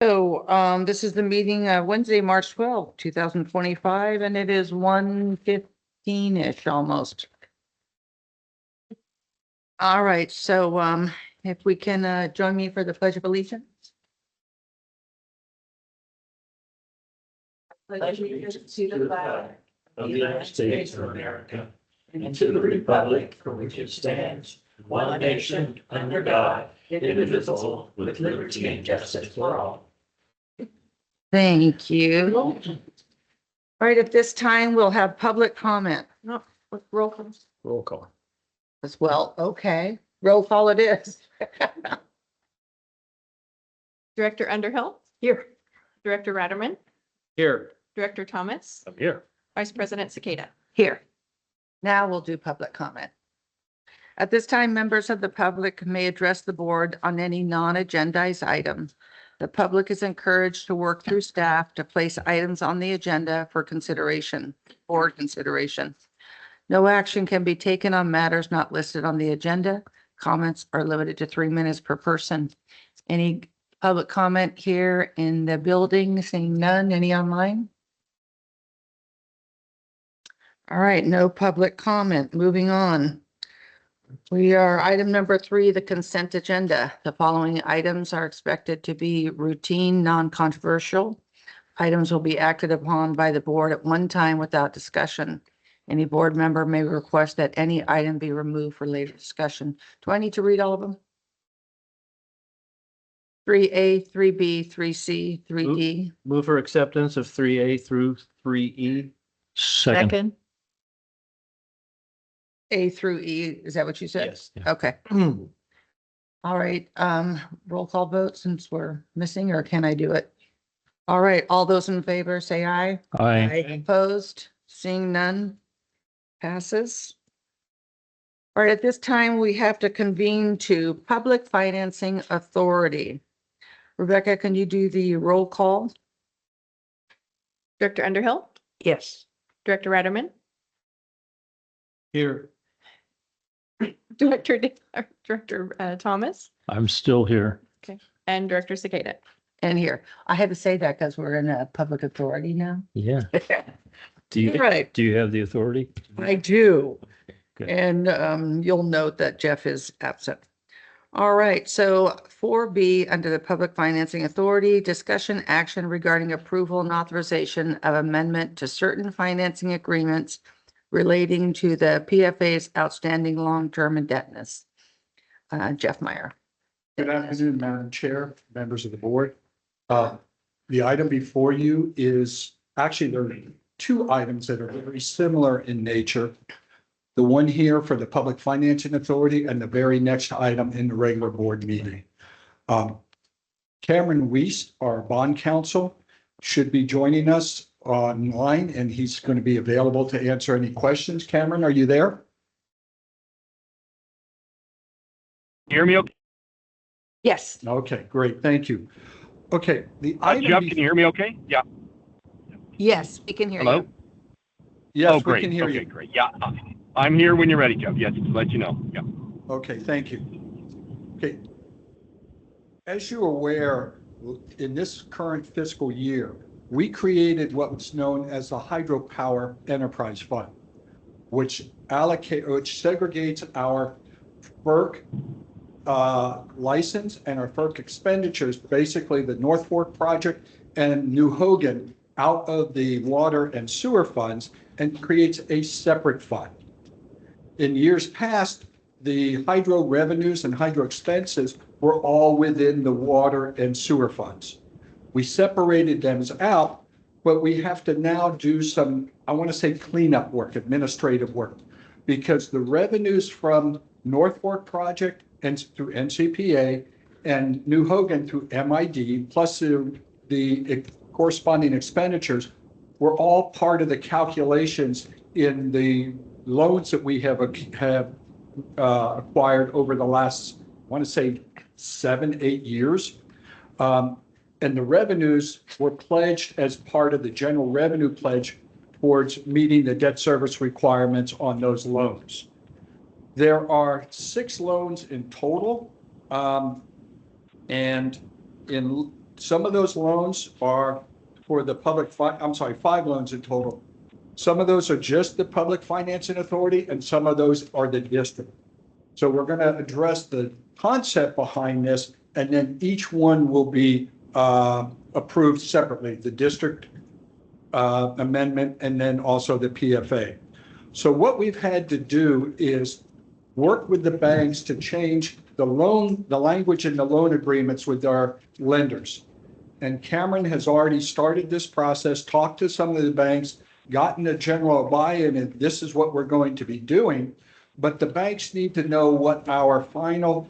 So, this is the meeting, Wednesday, March 12th, 2025, and it is 1:15-ish almost. All right, so, if we can, join me for the Pledge of Allegiance. Pledge allegiance to the flag of the United States of America and to the republic for which it stands, one nation, under God, indivisible, with liberty and justice for all. Thank you. All right, at this time, we'll have public comment. No, roll call. Roll call. As well, okay, roll call it is. Director Underhill, Here. Director Ratterman, Here. Director Thomas, I'm here. Vice President Cicada. Here. Now we'll do public comment. At this time, members of the public may address the board on any non-agendized item. The public is encouraged to work through staff to place items on the agenda for consideration, board consideration. No action can be taken on matters not listed on the agenda. Comments are limited to 3 minutes per person. Any public comment here in the building? Seeing none. Any online? All right, no public comment. Moving on. We are item number 3, the consent agenda. The following items are expected to be routine, non-controversial. Items will be acted upon by the board at one time without discussion. Any board member may request that any item be removed for later discussion. Do I need to read all of them? 3A, 3B, 3C, 3D. Move for acceptance of 3A through 3E. Second. A through E, is that what you said? Yes. Okay. All right, roll call vote since we're missing, or can I do it? All right, all those in favor, say aye. Aye. Opposed, seeing none, passes. All right, at this time, we have to convene to Public Financing Authority. Rebecca, can you do the roll call? Director Underhill, Yes. Director Ratterman, Here. Director Thomas, I'm still here. and Director Cicada. And here, I had to say that because we're in a public authority now. Yeah. Do you, Right, do you have the authority? I do. Good. And you'll note that Jeff is absent. All right, so 4B, under the Public Financing Authority, discussion action regarding approval and authorization of amendment to certain financing agreements relating to the PFA's outstanding long-term indebtedness. Jeff Meyer. Good afternoon, Madam Chair, members of the board. The item before you is, actually, there are 2 items that are very similar in nature. The one here for the Public Financing Authority and the very next item in the regular board meeting. Cameron Weiss, our bond counsel, should be joining us online, and he's going to be available to answer any questions. Cameron, are you there? Hear me okay? Yes. Okay, great. Thank you. Okay, the item. Jeff, can you hear me okay? Yeah. Yes, we can hear Hello? you. Yes, Oh, we great. can hear Okay, you. great. Yeah. I'm here when you're ready, Jeff. Yes, to let you know. Yeah. Okay, thank you. Okay. As you're aware, in this current fiscal year, we created what was known as the Hydropower Enterprise Fund, which segregates our FERC license and our FERC expenditures, basically the North Fork project and New Hogan, out of the water and sewer funds and creates a separate fund. In years past, the hydro revenues and hydro expenses were all within the water and sewer funds. We separated them out, but we have to now do some, I want to say, cleanup work, administrative work, because the revenues from North Fork project and through NCPA and New Hogan through MID, plus the corresponding expenditures, were all part of the calculations in the loans that we have acquired over the last, I want to say, 7-8 years. And the revenues were pledged as part of the general revenue pledge towards meeting the debt service requirements on those loans. There are 6 loans in total. And in some of those loans are for the I'm sorry, 5 loans in total. Some of those are just the Public Financing Authority and some of those are the district. So we're going to address the concept behind this, and then each one will be approved separately, the district amendment and then also the PFA. So what we've had to do is work with the banks to change the language in the loan agreements with our lenders. And Cameron has already started this process, talked to some of the banks, gotten a general buy-in, and this is what we're going to be doing. But the banks need to know what our final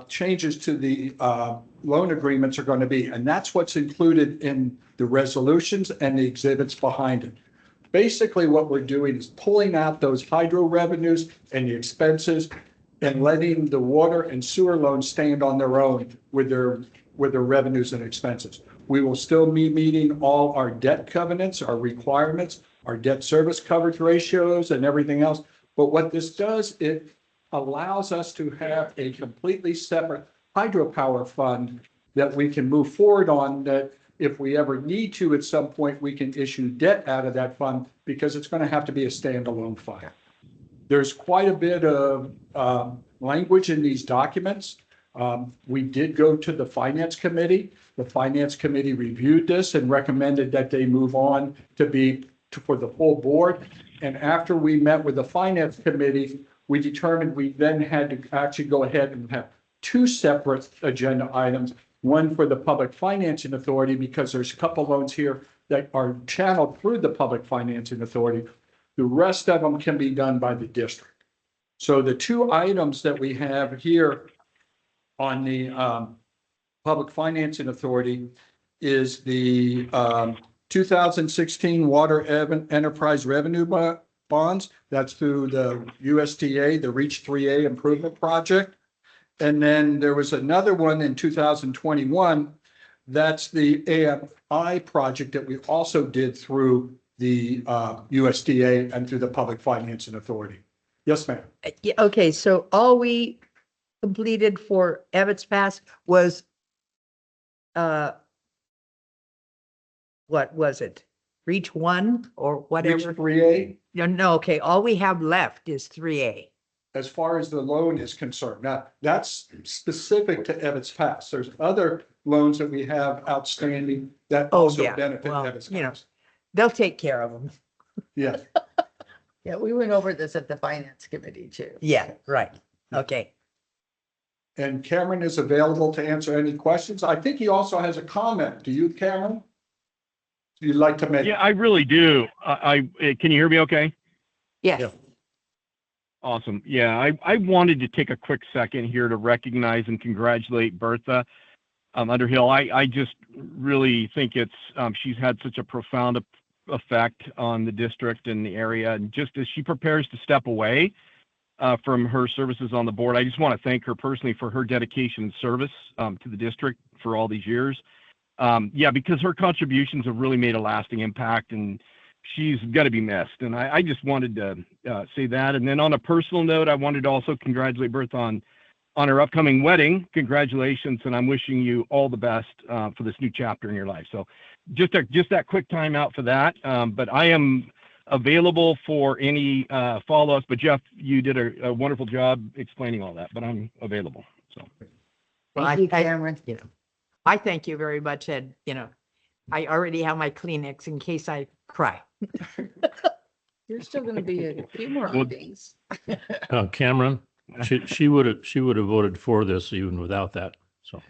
changes to the loan agreements are going to be. And that's what's included in the resolutions and the exhibits behind it. Basically, what we're doing is pulling out those hydro revenues and the expenses and letting the water and sewer loans stand on their own with their revenues and expenses. We will still be meeting all our debt covenants, our requirements, our debt service coverage ratios and everything else. But what this does, it allows us to have a completely separate hydropower fund that we can move forward on, that if we ever need to at some point, we can issue debt out of that fund because it's going to have to be a standalone fund. There's quite a bit of language in these documents. We did go to the Finance Committee. The Finance Committee reviewed this and recommended that they move on for the full board. And after we met with the Finance Committee, we determined we then had to actually go ahead and have 2 separate agenda items. One for the Public Financing Authority, because there's a couple loans here that are channeled through the Public Financing Authority. The rest of them can be done by the district. So the 2 items that we have here on the Public Financing Authority is the 2016 Water Enterprise Revenue Bonds. That's through the USDA, the Reach 3A Improvement Project. And then there was another one in 2021. That's the AMI project that we also did through the USDA and through the Public Financing Authority. Yes, ma'am. Yeah, okay, so all we completed for Ebbets Pass was, what was it? Reach 1 or Reach whatever? 3A, No, okay, all we have left is 3A. as far as the loan is concerned. Now, that's specific to Ebbets Pass. There's other loans that we have outstanding that Oh, also yeah. benefit Well, Ebbets you know. Pass. They'll take care of them. Yeah. Yeah, we went over this at the Finance Committee too. Yeah, right. Okay. And Cameron is available to answer any questions. I think he also has a comment. Do you, Cameron? You'd like to make? Yeah, I really do. Can you hear me okay? Yes. Yeah. Awesome. Yeah, I wanted to take a quick second here to recognize and congratulate Bertha Underhill. I just really think she's had such a profound effect on the district and the area. And just as she prepares to step away from her services on the board, I just want to thank her personally for her dedication and service to the district for all these years. Because her contributions have really made a lasting impact, and she's got to be missed. And I just wanted to say that. And then on a personal note, I wanted to also congratulate Bertha on her upcoming wedding. Congratulations, and I'm wishing you all the best for this new chapter in your life. So just that quick time out for that. But I am available for any follow-ups. But Jeff, you did a wonderful job explaining all that, but I'm available. So Well, Thank you, Cameron. I thank you very much, and, I already have my Kleenex in case I cry. You're still going to be a few more Well- meetings. Cameron, she would have voted for this even without that. So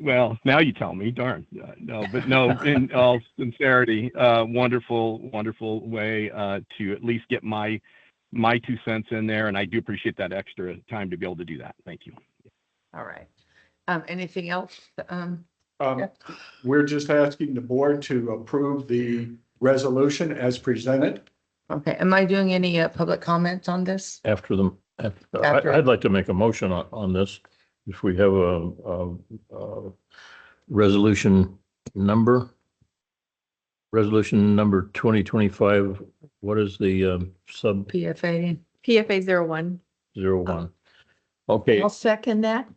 well, now you tell me, darn. No, in all sincerity, wonderful way to at least get my 2 cents in there. And I do appreciate that extra time to be able to do that. Thank you. All right. Anything else? We're just asking the board to approve the resolution as presented. Okay. Am I doing any public comments on this? after them, After. I'd like to make a motion on this. If we have a resolution number 2025, what is the sub PFA? PFA 01. 01? Okay, I'll second that.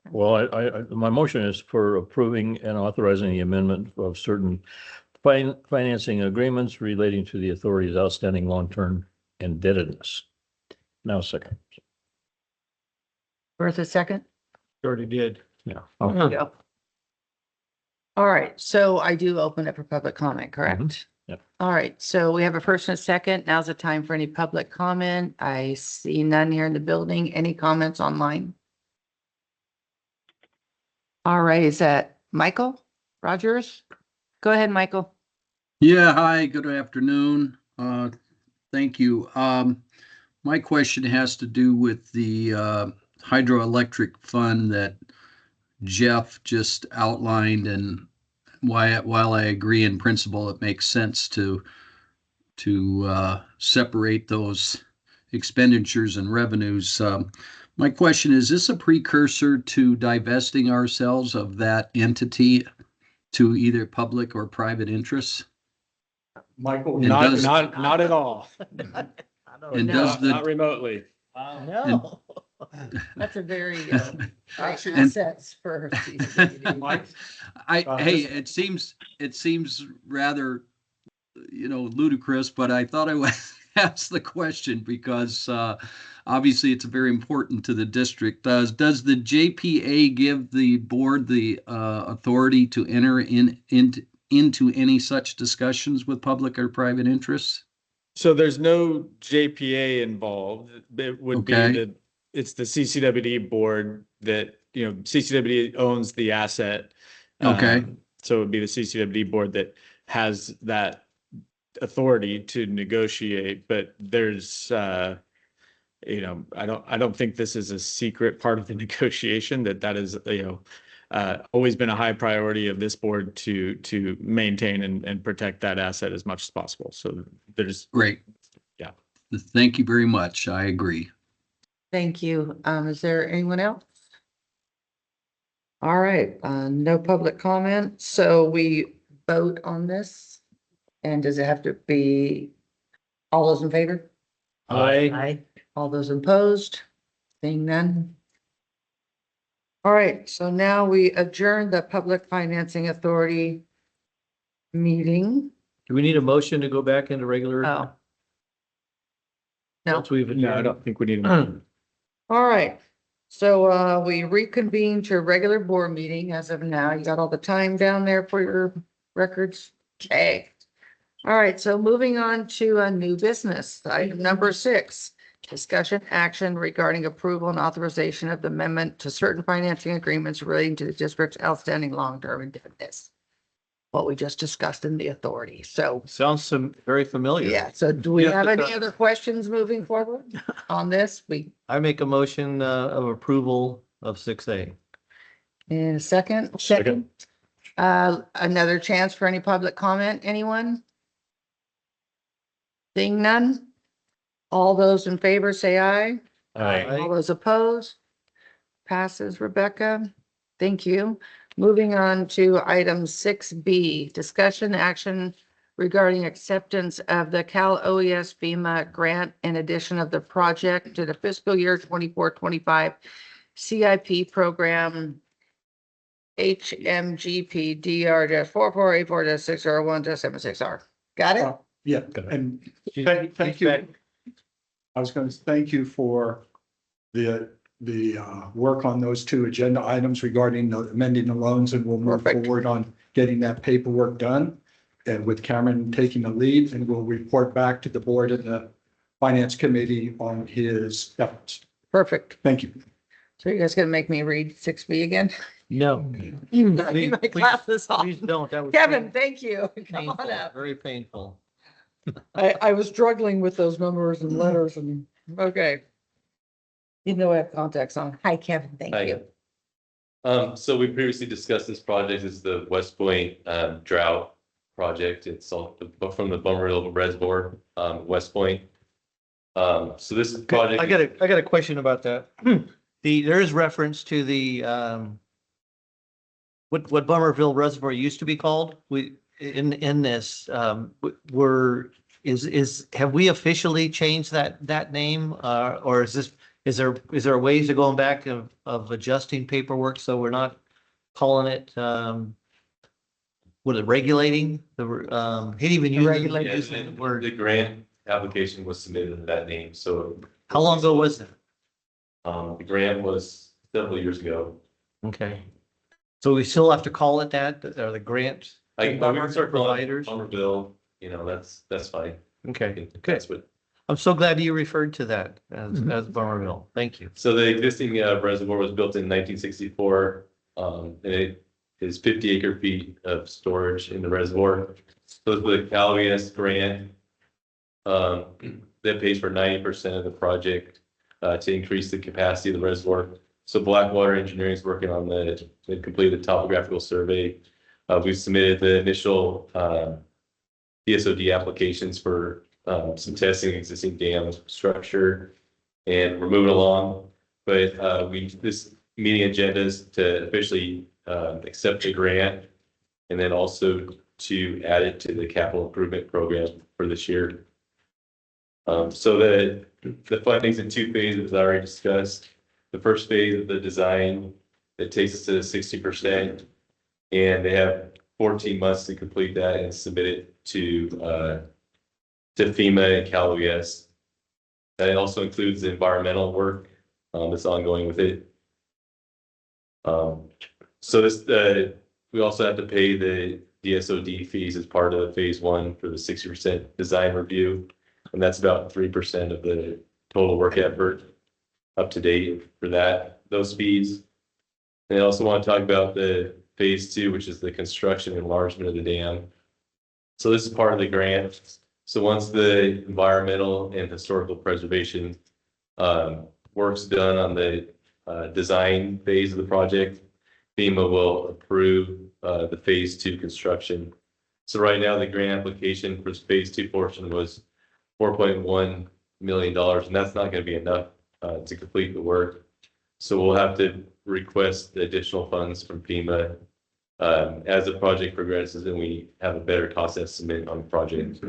Well, my motion is for approving and authorizing the amendment of certain financing agreements relating to the authority's outstanding long-term indebtedness. Now second. Bertha, second? Already did. Yeah. Go. All right, so I do open it for public comment, correct? Yep. All right, so we have a first and a second. Now's the time for any public comment. I see none here in the building. Any comments online? All right, is that Michael Rogers? Go ahead, Michael. Yeah, hi, good afternoon. Thank you. My question has to do with the hydroelectric fund that Jeff just outlined, and while I agree in principle, it makes sense to separate those expenditures and revenues. My question is this a precursor to divesting ourselves of that entity to either public or private interests? Michael, And Not, does- not at all. And does Not the, remotely. No. That's a very great Actually, assets for CCWD. Mike, hey, it seems rather, ludicrous, but I thought I would ask the question because obviously it's very important to the district. Does the JPA give the board the authority to enter into any such discussions with public or private interests? So there's no JPA involved. It would be Okay. that it's the CCWD board that, CCWD owns the asset. Okay. So it would be the CCWD board that has that authority to negotiate, but there's, I don't think this is a secret part of the negotiation, that is, always been a high priority of this board to maintain and protect that asset as much as possible. So there's, Great. Yeah. Thank you very much. I agree. Thank you. Is there anyone else? All right, no public comment, so we vote on this. And does it have to be all those in favor? Aye. All those opposed? Seeing none? All right, so now we adjourn the Public Financing Authority meeting. Do we need a motion to go back into regular? Oh. No. Once we've No, I adjourned? don't think we need a All right, so we reconvene to a regular board meeting as of now. You got all the time down there for your records? Okay. All right, so moving on to a new business, item number 6, discussion action regarding approval and authorization of the amendment to certain financing agreements relating to the district's outstanding long-term indebtedness. What we just discussed in the authority. So, Sounds very familiar. yeah, so do we Yes, have it any does. other questions moving forward on this? I make a motion of approval of 6A. In a second. Second. Another chance for any public comment, anyone? Seeing none? All those in favor say aye. All those opposed? Passes, Rebecca. Thank you. Moving on to item 6B, discussion action regarding acceptance of the CAL-OES FEMA grant in addition of the project to the fiscal year 24-25 CIP program HMGP DR-4484-601-76R. Got it? Yeah, and thank you. I was going to thank you for the work on those 2 agenda items regarding the amending the loans, and we'll move Perfect. forward on getting that paperwork done. And with Cameron taking the lead, and we'll report back to the board and the finance committee on his efforts. Perfect. Thank you. So you guys gonna make me read 6B again? No. My glasses off. Please don't. That was Kevin, thank you. Come painful, on up. very painful. I was struggling with those numbers and letters and, okay. Even though I have contacts on. Hi, Kevin, thank Hi. you. So we previously discussed this project. This is the West Point drought project. It's all from the Bummerville Reservoir, West Point. So this project. I got a question about that. There is reference to the, what Bummerville Reservoir used to be called. In this, have we officially changed that name? Or is this Is there ways of going back of adjusting paperwork so we're not calling it, what is it, regulating? He didn't even use Regulating. the word. The grant application was submitted in that name, so. How long ago was that? The grant was several years ago. Okay. So we still have to call it that, or the grant? We can start calling it providers? Somerville, you know, that's fine. I Okay, think good. that's what. I'm so glad you referred to that as Bummerville. Thank you. So the existing reservoir was built in 1964, and it is 50 acre feet of storage in the reservoir. So it's the CAL-OES grant that pays for 90% of the project to increase the capacity of the reservoir. So Blackwater Engineering is working on they completed the topographical survey. We've submitted the initial DSOD applications for some testing existing dam structure, and we're moving along. But this meeting agenda is to officially accept the grant, and then also to add it to the capital improvement program for this year. So the funding's in two phases, as I already discussed. The first phase of the design, it takes us to 60%, and they have 14 months to complete that and submit it to FEMA and CAL-OES. That also includes the environmental work that's ongoing with it. So this we also have to pay the DSOD fees as part of phase one for the 60% design review, and that's about 3% of the total work effort up to date for those fees. And I also want to talk about the phase two, which is the construction and enlargement of the dam. So this is part of the grant. So once the environmental and historical preservation work's done on the design phase of the project, FEMA will approve the phase two construction. So right now, the grant application for the phase two portion was $4.1 million, and that's not going to be enough to complete the work. So we'll have to request additional funds from FEMA as the project progresses and we have a better cost estimate on the project.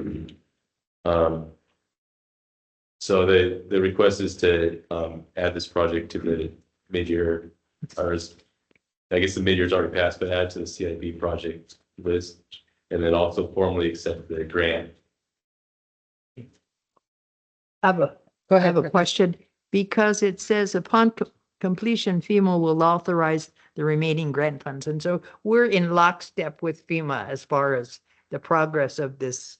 So the request is to add this project to the mid-year, or I guess the mid-year's already passed, but add to the CIP project list, and then also formally accept the grant. I have a Go I ahead. have a question, because it says upon completion, FEMA will authorize the remaining grant funds. And so we're in lockstep with FEMA as far as the progress of this.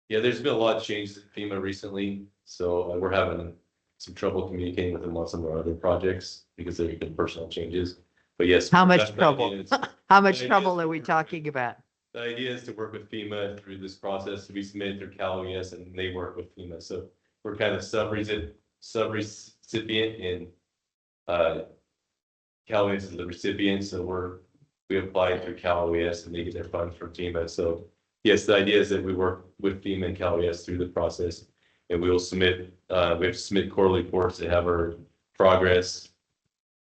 Yeah, there's been a lot of changes at FEMA recently, so we're having some trouble communicating with them on some of our other projects because there have been personal changes. But yes. How much that's the trouble? idea is- How much the idea trouble is- are we talking about? The idea is to work with FEMA through this process to be submitted through CAL-OES, and they work with FEMA. So we're kind of sub-recipient, and CAL-OES is the recipient. So we apply through CAL-OES and they get their funds from FEMA. So yes, the idea is that we work with FEMA and CAL-OES through the process, and we will submit. We have to submit quarterly reports to have our progress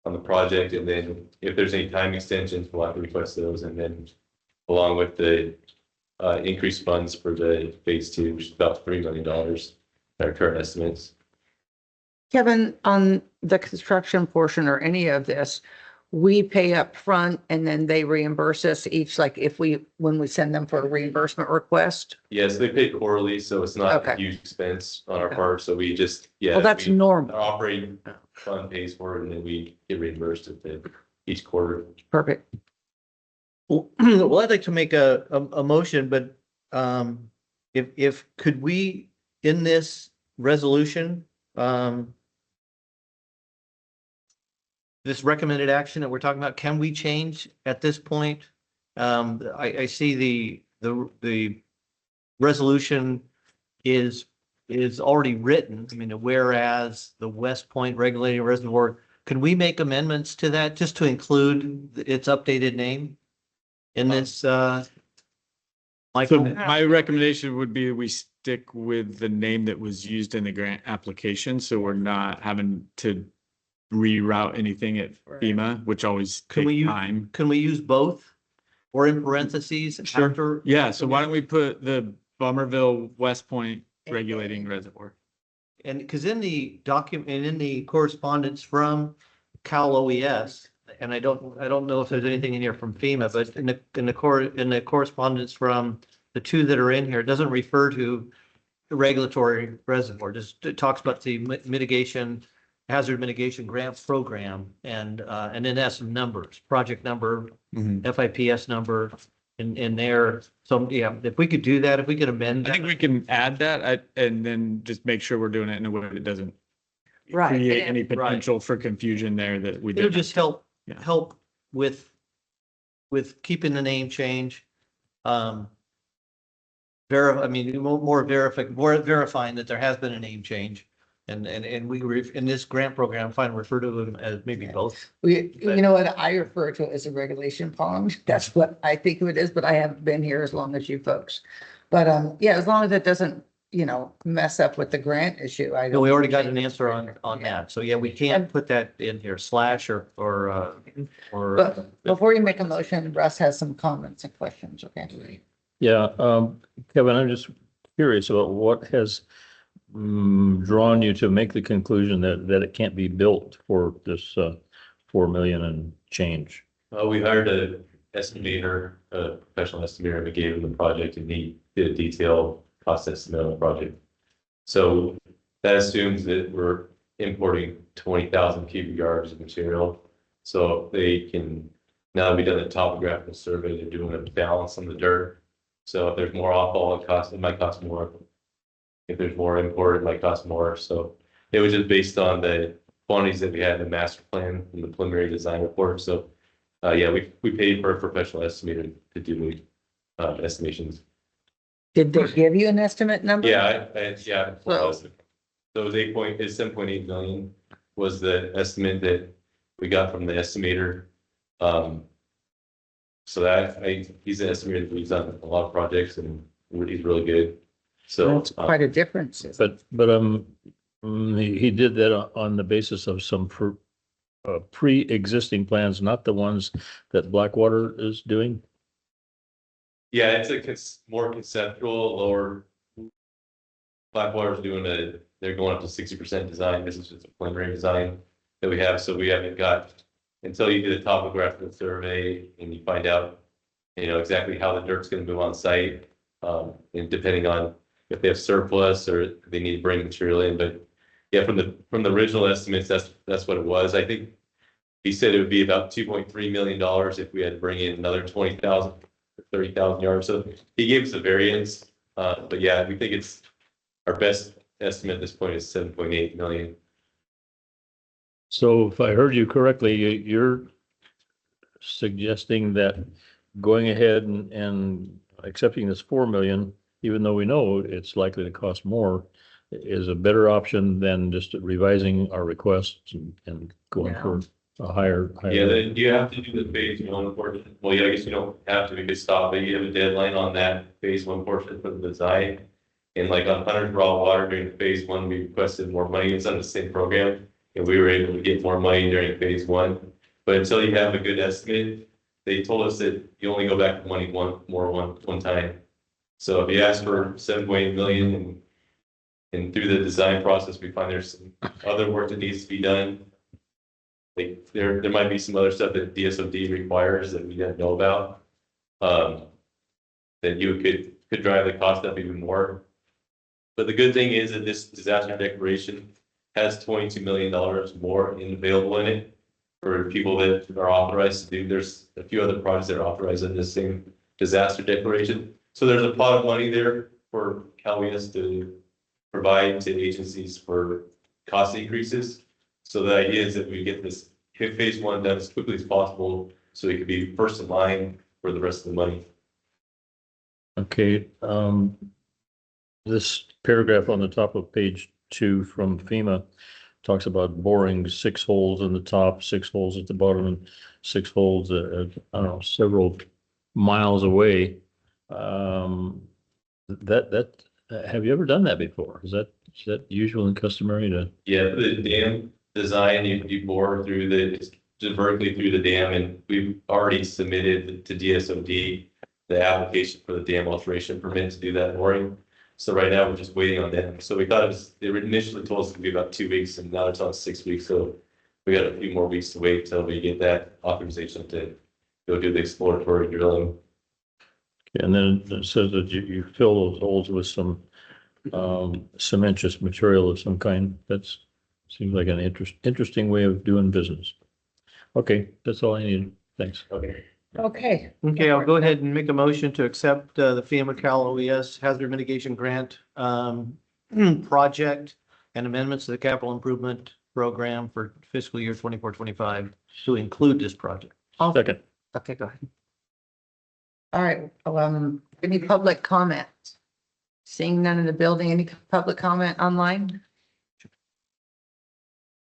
on the project, and then if there's any time extensions, we'll have to request those, and then along with the increased funds for the phase two, which is about $3 million, our current estimates. Kevin, on the construction portion or any of this, we pay up front and then they reimburse us each, like when we send them for a reimbursement request? Yes, they pay quarterly, so it's not a Okay. huge expense on our part. So we just, Well, that's our normal. operating fund pays for it, and then we get reimbursed at each quarter. Perfect. Well, I'd like to make a motion, but if could we, in this resolution, this recommended action that we're talking about, can we change at this point? I see the resolution is already written. I mean, whereas the West Point Regulating Reservoir, can we make amendments to that just to include its updated name in this? So Michael? my recommendation would be we stick with the name that was used in the grant application, so we're not having to reroute anything at FEMA, which always Can we takes use, time. can we use both? Or in parentheses after? Yeah, so why don't we put the Bummerville West Point Regulating Reservoir? And because in the document, and in the correspondence from CAL-OES, and I don't know if there's anything in here from FEMA, but in the correspondence from the two that are in here, it doesn't refer to the regulatory reservoir. Just it talks about the hazard mitigation grant program, and then it has some numbers, project number, FIPS number in there. So yeah, if we could do that, if we could amend I think that. we can add that and then just make sure we're doing it in a way that doesn't Right. create any Right. potential for confusion there that we It'll did. just help Yeah. with keeping the name change. More verifying that there has been a name change. And we were in this grant program, fine, refer to them as maybe both. You know what, I refer to it as a regulation pond. That's what I think of it is, but I haven't been here as long as you folks. But, yeah, as long as it doesn't, mess up with the grant issue, I No, don't. we already got an answer on that. So yeah, we can't put that in here, slash or. But before you make a motion, Russ has some comments and questions, okay? Yeah, Kevin, I'm just curious about what has drawn you to make the conclusion that it can't be built for this 4 million and change. We hired a estimator, a professional estimator, and we gave him the project, and he did a detailed cost estimate on the project. So that assumes that we're importing 20,000 cubic yards of material. So they can, now that we've done the topographical survey, they're doing a balance on the dirt. So if there's more offall, it might cost more. If there's more import, it might cost more. So it was just based on the quantities that we had in the master plan and the preliminary design report. So yeah, we paid for a professional estimator to do the estimations. Did they give you an estimate number? Yeah, yeah. So- So it was 7.8 million was the estimate that we got from the estimator. So he's an estimator that he's done a lot of projects and he's really good. So That's quite a difference. But he did that on the basis of some pre-existing plans, not the ones that Blackwater is doing. yeah, it's more conceptual, lower. Blackwater's they're going up to 60% design. This is just a preliminary design that we have. So we haven't got, until you do the topographical survey and you find out, exactly how the dirt's going to move on site. And depending on if they have surplus or they need to bring material in. But yeah, from the original estimates, that's what it was. I think he said it would be about $2.3 million if we had to bring in another 20,000 or 30,000 yards. So he gave us a variance. But yeah, we think it's our best estimate at this point is 7.8 million. So if I heard you correctly, you're suggesting that going ahead and accepting this 4 million, even though we know it's likely to cost more, is a better option than just revising our requests and going for a higher. Yeah, then you have to do the phase one portion. Well, yeah, I guess you don't have to, we could stop it. You have a deadline on that phase one portion for the design. And like on Hunter's Raw Water during phase one, we requested more money. It's on the same program. And we were able to get more money during phase one. But until you have a good estimate, they told us that you only go back to money one time. So if you ask for 7.8 million and through the design process, we find there's some other work that needs to be done. Like there might be some other stuff that DSOD requires that we didn't know about. Then you could drive the cost up even more. But the good thing is that this disaster declaration has $22 million more available in it for people that are authorized to do. There's a few other projects that are authorized in this same disaster declaration. So there's a pot of money there for CAL-OES to provide to agencies for cost increases. So the idea is that we get this phase one done as quickly as possible so it could be first in line for the rest of the money. Okay, this paragraph on the top of page 2 from FEMA talks about boring 6 holes in the top, 6 holes at the bottom, and 6 holes, I don't know, several miles away. Have you ever done that before? Is that usual and customary to? Yeah, the dam design, you bore just vertically through the dam, and we've already submitted to DSOD the application for the dam alteration permit to do that boring. So right now, we're just waiting on them. So we thought it was, they initially told us it would be about 2 weeks, and now they're telling us 6 weeks. So we got a few more weeks to wait till we get that authorization to go do the exploratory drilling. And then it says that you fill those holes with some cementous material of some kind. That's seems like an interesting way of doing business. Okay, that's all I need. Thanks. Okay. Okay. Okay, I'll go ahead and make a motion to accept the FEMA CAL-OES Hazard Mitigation Grant project and amendments to the capital improvement program for fiscal year 24-25 to include this project. Second. Okay, go ahead. All right, any public comment? Seeing none in the building, any public comment online?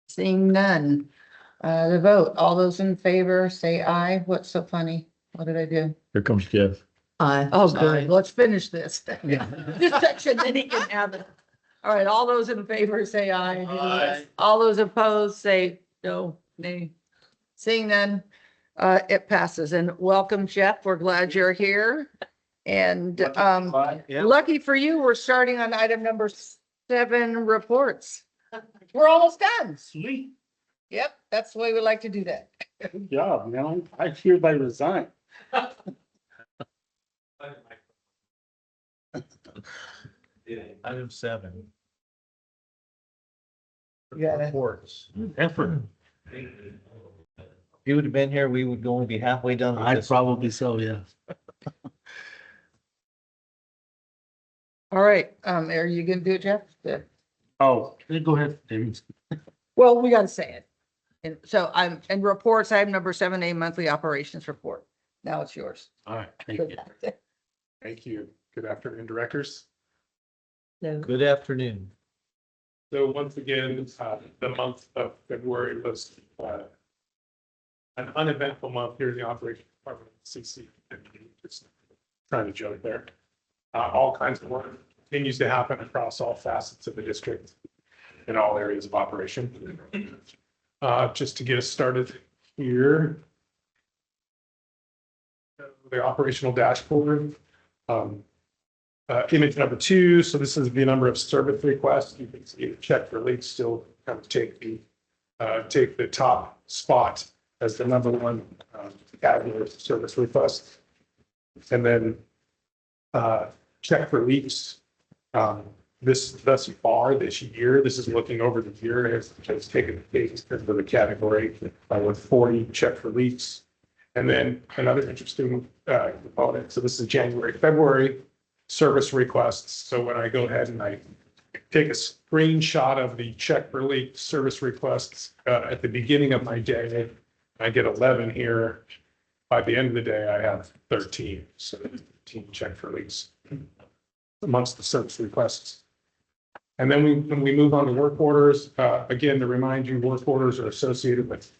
Seeing none, the vote, all those in favor, say aye. What's so funny? What did I do? Here comes Jeff. Oh, good, let's finish this. This section, then he can have it. All right, all those in favor, say aye. Aye. All those opposed, say no, nay. Seeing none, it passes. And welcome, Jeff. We're glad you're here. And Yeah. lucky for you, we're starting on item number 7, reports. We're almost done. Sweet. Yep, that's the way we like to do that. Good job, man. I hereby resign. Item 7. Yeah. Reports. Effort. If you would have been here, we would only be halfway done with I this. probably so, yeah. All right, are you gonna do it, Jeff? Oh, go ahead, David. Well, we gotta say it. And so and reports, item number 7A, monthly operations report. Now it's yours. All right, thank you. Thank you. Good afternoon, directors. Good afternoon. So once again, the month of February was an uneventful month here in the operations department, CC. Just trying to joke there. All kinds of work continues to happen across all facets of the district in all areas of operation. Just to get us started here. The operational dashboard. Image number 2. So this is the number of service requests. You can see the check for leaks still kind of take the top spot as the number 1 category of service requests. And then check for leaks. Thus far this year, this is looking over the year, has taken the case into the category with 40 check for leaks. And then another interesting component. So this is January, February service requests. So when I go ahead and I take a screenshot of the check for leak service requests at the beginning of my day, I get 11 here. By the end of the day, I have 13. So 13 check for leaks amongst the service requests. And then when we move on to work orders, again, to remind you, work orders are associated with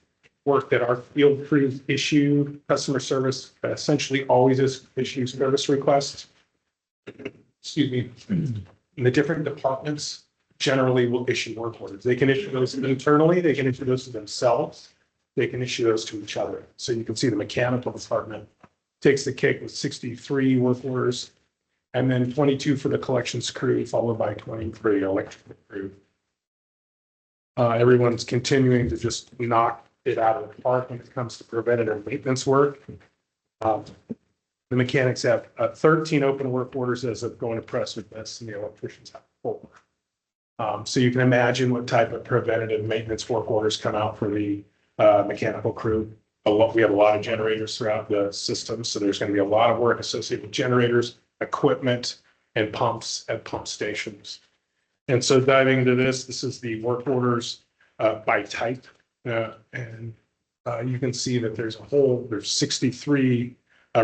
work that our field crews issue. Customer service essentially always issues service requests. Excuse me. And the different departments generally will issue work orders. They can issue those internally, they can issue those to themselves, they can issue those to each other. So you can see the mechanical department takes the cake with 63 work orders, and then 22 for the collections crew, followed by 23 electrical crew. Everyone's continuing to just knock it out of the park when it comes to preventative maintenance work. The mechanics have 13 open work orders as of going to press with this, and the electricians have 4. So you can imagine what type of preventative maintenance work orders come out for the mechanical crew. We have a lot of generators throughout the system, so there's going to be a lot of work associated with generators, equipment, and pumps at pump stations. And so diving into this is the work orders by type. And you can see that there's 63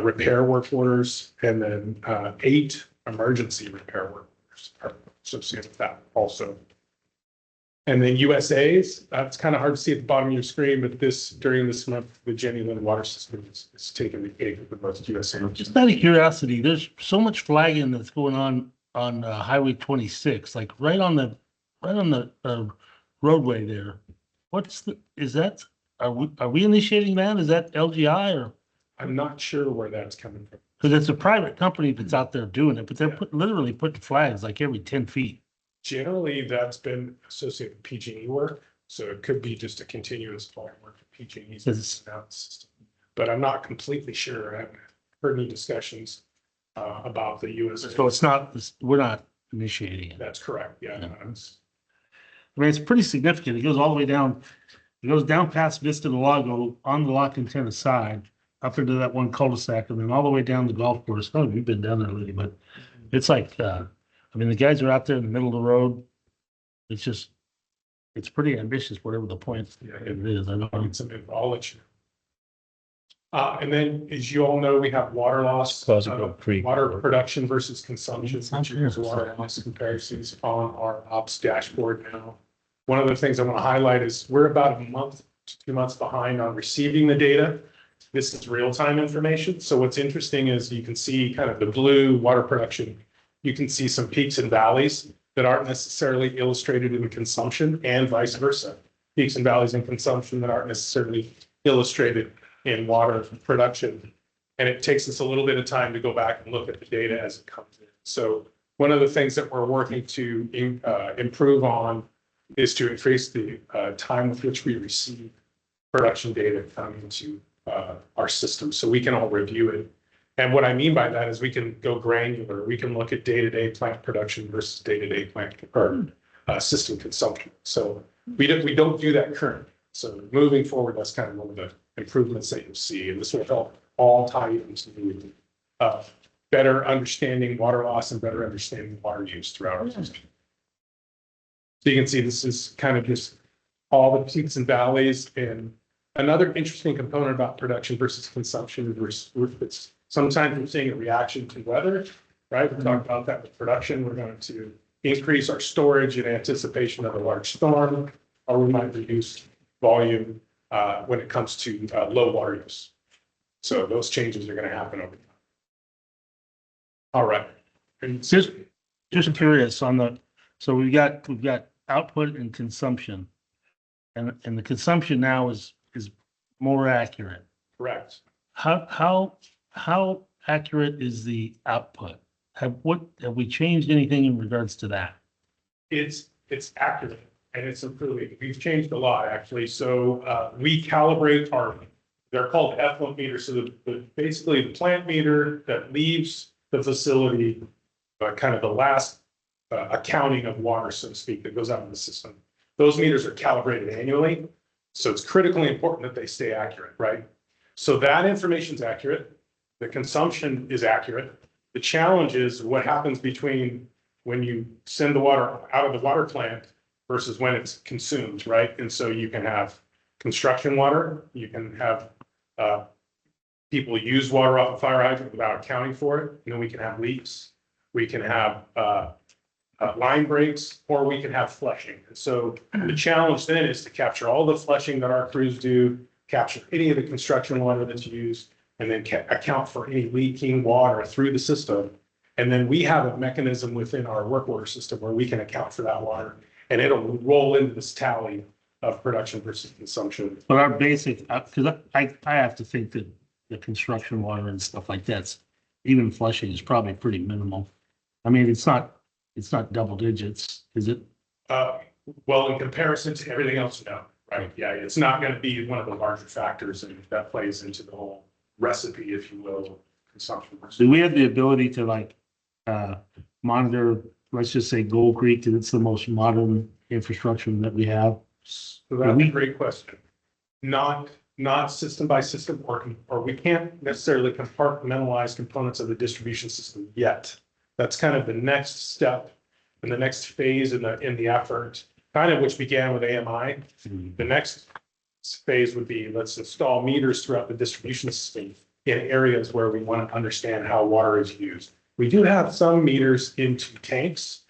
repair work orders, and then 8 emergency repair work orders are associated with that also. And then USAs, it's kind of hard to see at the bottom of your screen, but during this month, the Jenny Lind water system is taking the cake with the most USAs. Just out of curiosity, there's so much flagging that's going on Highway 26, like right on the roadway there. Are we initiating that? Is that LGI or? I'm not sure where that's coming from. Because it's a private company that's out there doing it, but they're literally putting flags like every 10 feet. Generally, that's been associated with PG&E work, so it could be just a continuous flag work for PG&E's system. But I'm not completely sure. I haven't heard any discussions about the US. So it's not, we're not initiating it. That's correct, yeah. I mean, it's pretty significant. It goes all the way down, it goes down past Vista del Lago on the Lock Antenna side, up into that one cul-de-sac, and then all the way down the golf course. Oh, you've been down there lately, but it's like, I mean, the guys are out there in the middle of the road. It's just, it's pretty ambitious, whatever the point it is. I don't know. I'll let you know. And then, as you all know, we have water loss, water production versus consumption, which is water loss comparisons on our ops dashboard now. One of the things I want to highlight is we're about a month to 2 months behind on receiving the data. This is real-time information. So what's interesting is you can see kind of the blue water production. You can see some peaks and valleys that aren't necessarily illustrated in consumption, and vice versa. Peaks and valleys in consumption that aren't necessarily illustrated in water production. And it takes us a little bit of time to go back and look at the data as it comes in. So one of the things that we're working to improve on is to increase the time with which we receive production data coming into our system so we can all review it. And what I mean by that is we can go granular. We can look at day-to-day plant production versus day-to-day plant or system consumption. So we don't do that currently. So moving forward, that's kind of one of the improvements that you'll see. And this will help all tie into better understanding water loss and better understanding water use throughout our system. So you can see this is kind of just all the peaks and valleys. And another interesting component about production versus consumption is sometimes we're seeing a reaction to weather, right? We talked about that with production. We're going to increase our storage in anticipation of a large storm, or we might reduce volume when it comes to low water use. So those changes are going to happen over time. All right. And Just curious on the, so we've got output and consumption. And the consumption now is more accurate. correct. How accurate is the output? Have we changed anything in regards to that? It's accurate and it's improving. We've changed a lot, actually. So we calibrate they're called effluent meters. So basically the plant meter that leaves the facility, kind of the last accounting of water, so to speak, that goes out of the system. Those meters are calibrated annually. So it's critically important that they stay accurate, right? So that information is accurate. The consumption is accurate. The challenge is what happens between when you send the water out of the water plant versus when it's consumed, right? And so you can have construction water, you can have people use water off a fire hydrant without accounting for it. And then we can have leaks, we can have line breaks, or we can have flushing. And so the challenge then is to capture all the flushing that our crews do, capture any of the construction water that's used, and then account for any leaking water through the system. And then we have a mechanism within our work order system where we can account for that water, and it'll roll into this tally of production versus consumption. But our basic, because I have to think that the construction water and stuff like that's, even flushing is probably pretty minimal. I mean, it's not double digits, is it? Well, in comparison to everything else, no, right? Yeah, it's not going to be one of the larger factors, and that plays into the whole recipe, if you will, consumption. Do we have the ability to monitor, let's just say Gold Creek, because it's the most modern infrastructure that we have? So that's a great question. Not system by system, or we can't necessarily compartmentalize components of the distribution system yet. That's kind of the next step and the next phase in the effort, kind of which began with AMI. The next phase would be, let's install meters throughout the distribution system in areas where we want to understand how water is used. We do have some meters into tanks,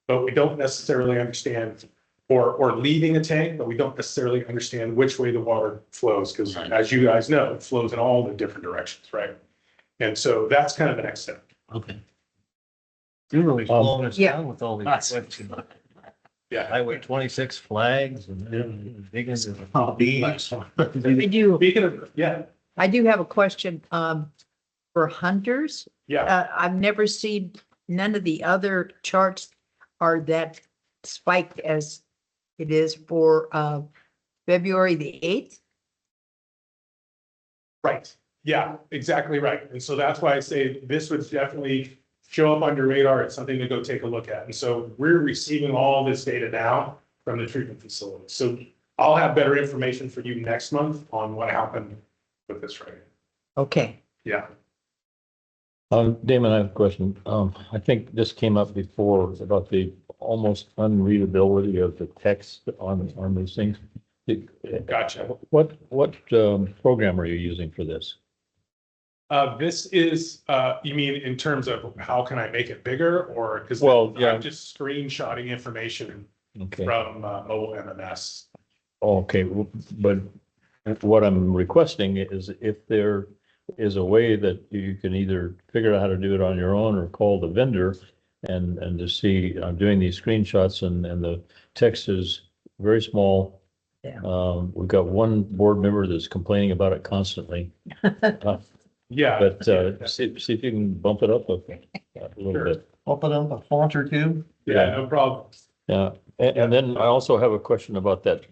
but we don't necessarily understand, or leaving a tank, but we don't necessarily understand which way the water flows, because as you guys know, it flows in all the different directions, right? And so that's kind of the next step. Okay. You're really slowing us Yeah. down with all these questions. Yeah. Highway 26 flags and big as Oh, bees. I do Speaking of, yeah, have a question. for hunters. Yeah, I've never seen, none of the other charts are that spiked as it is for, February the 8th. right. Yeah, exactly right. And so that's why I say this would definitely show up on your radar. It's something to go take a look at. And so we're receiving all this data now from the treatment facility. So I'll have better information for you next month on what happened with this right. Okay. Yeah. Damon, I have a question. I think this came up before about the almost unreadability of the text on these things. Gotcha. What program are you using for this? This is, you mean in terms of how can I make it bigger or because Well, yeah. I'm just screenshotting information Okay. from mobile MMS. Okay, but what I'm requesting is if there is a way that you can either figure out how to do it on your own or call the vendor and to see, I'm doing these screenshots and the text is very small. Yeah. We've got one board member that's complaining about it constantly. Yeah. But see if you can bump it up a little Sure. bit. Open up a font or two. Yeah, no problem. Yeah, and then I also have a question about that,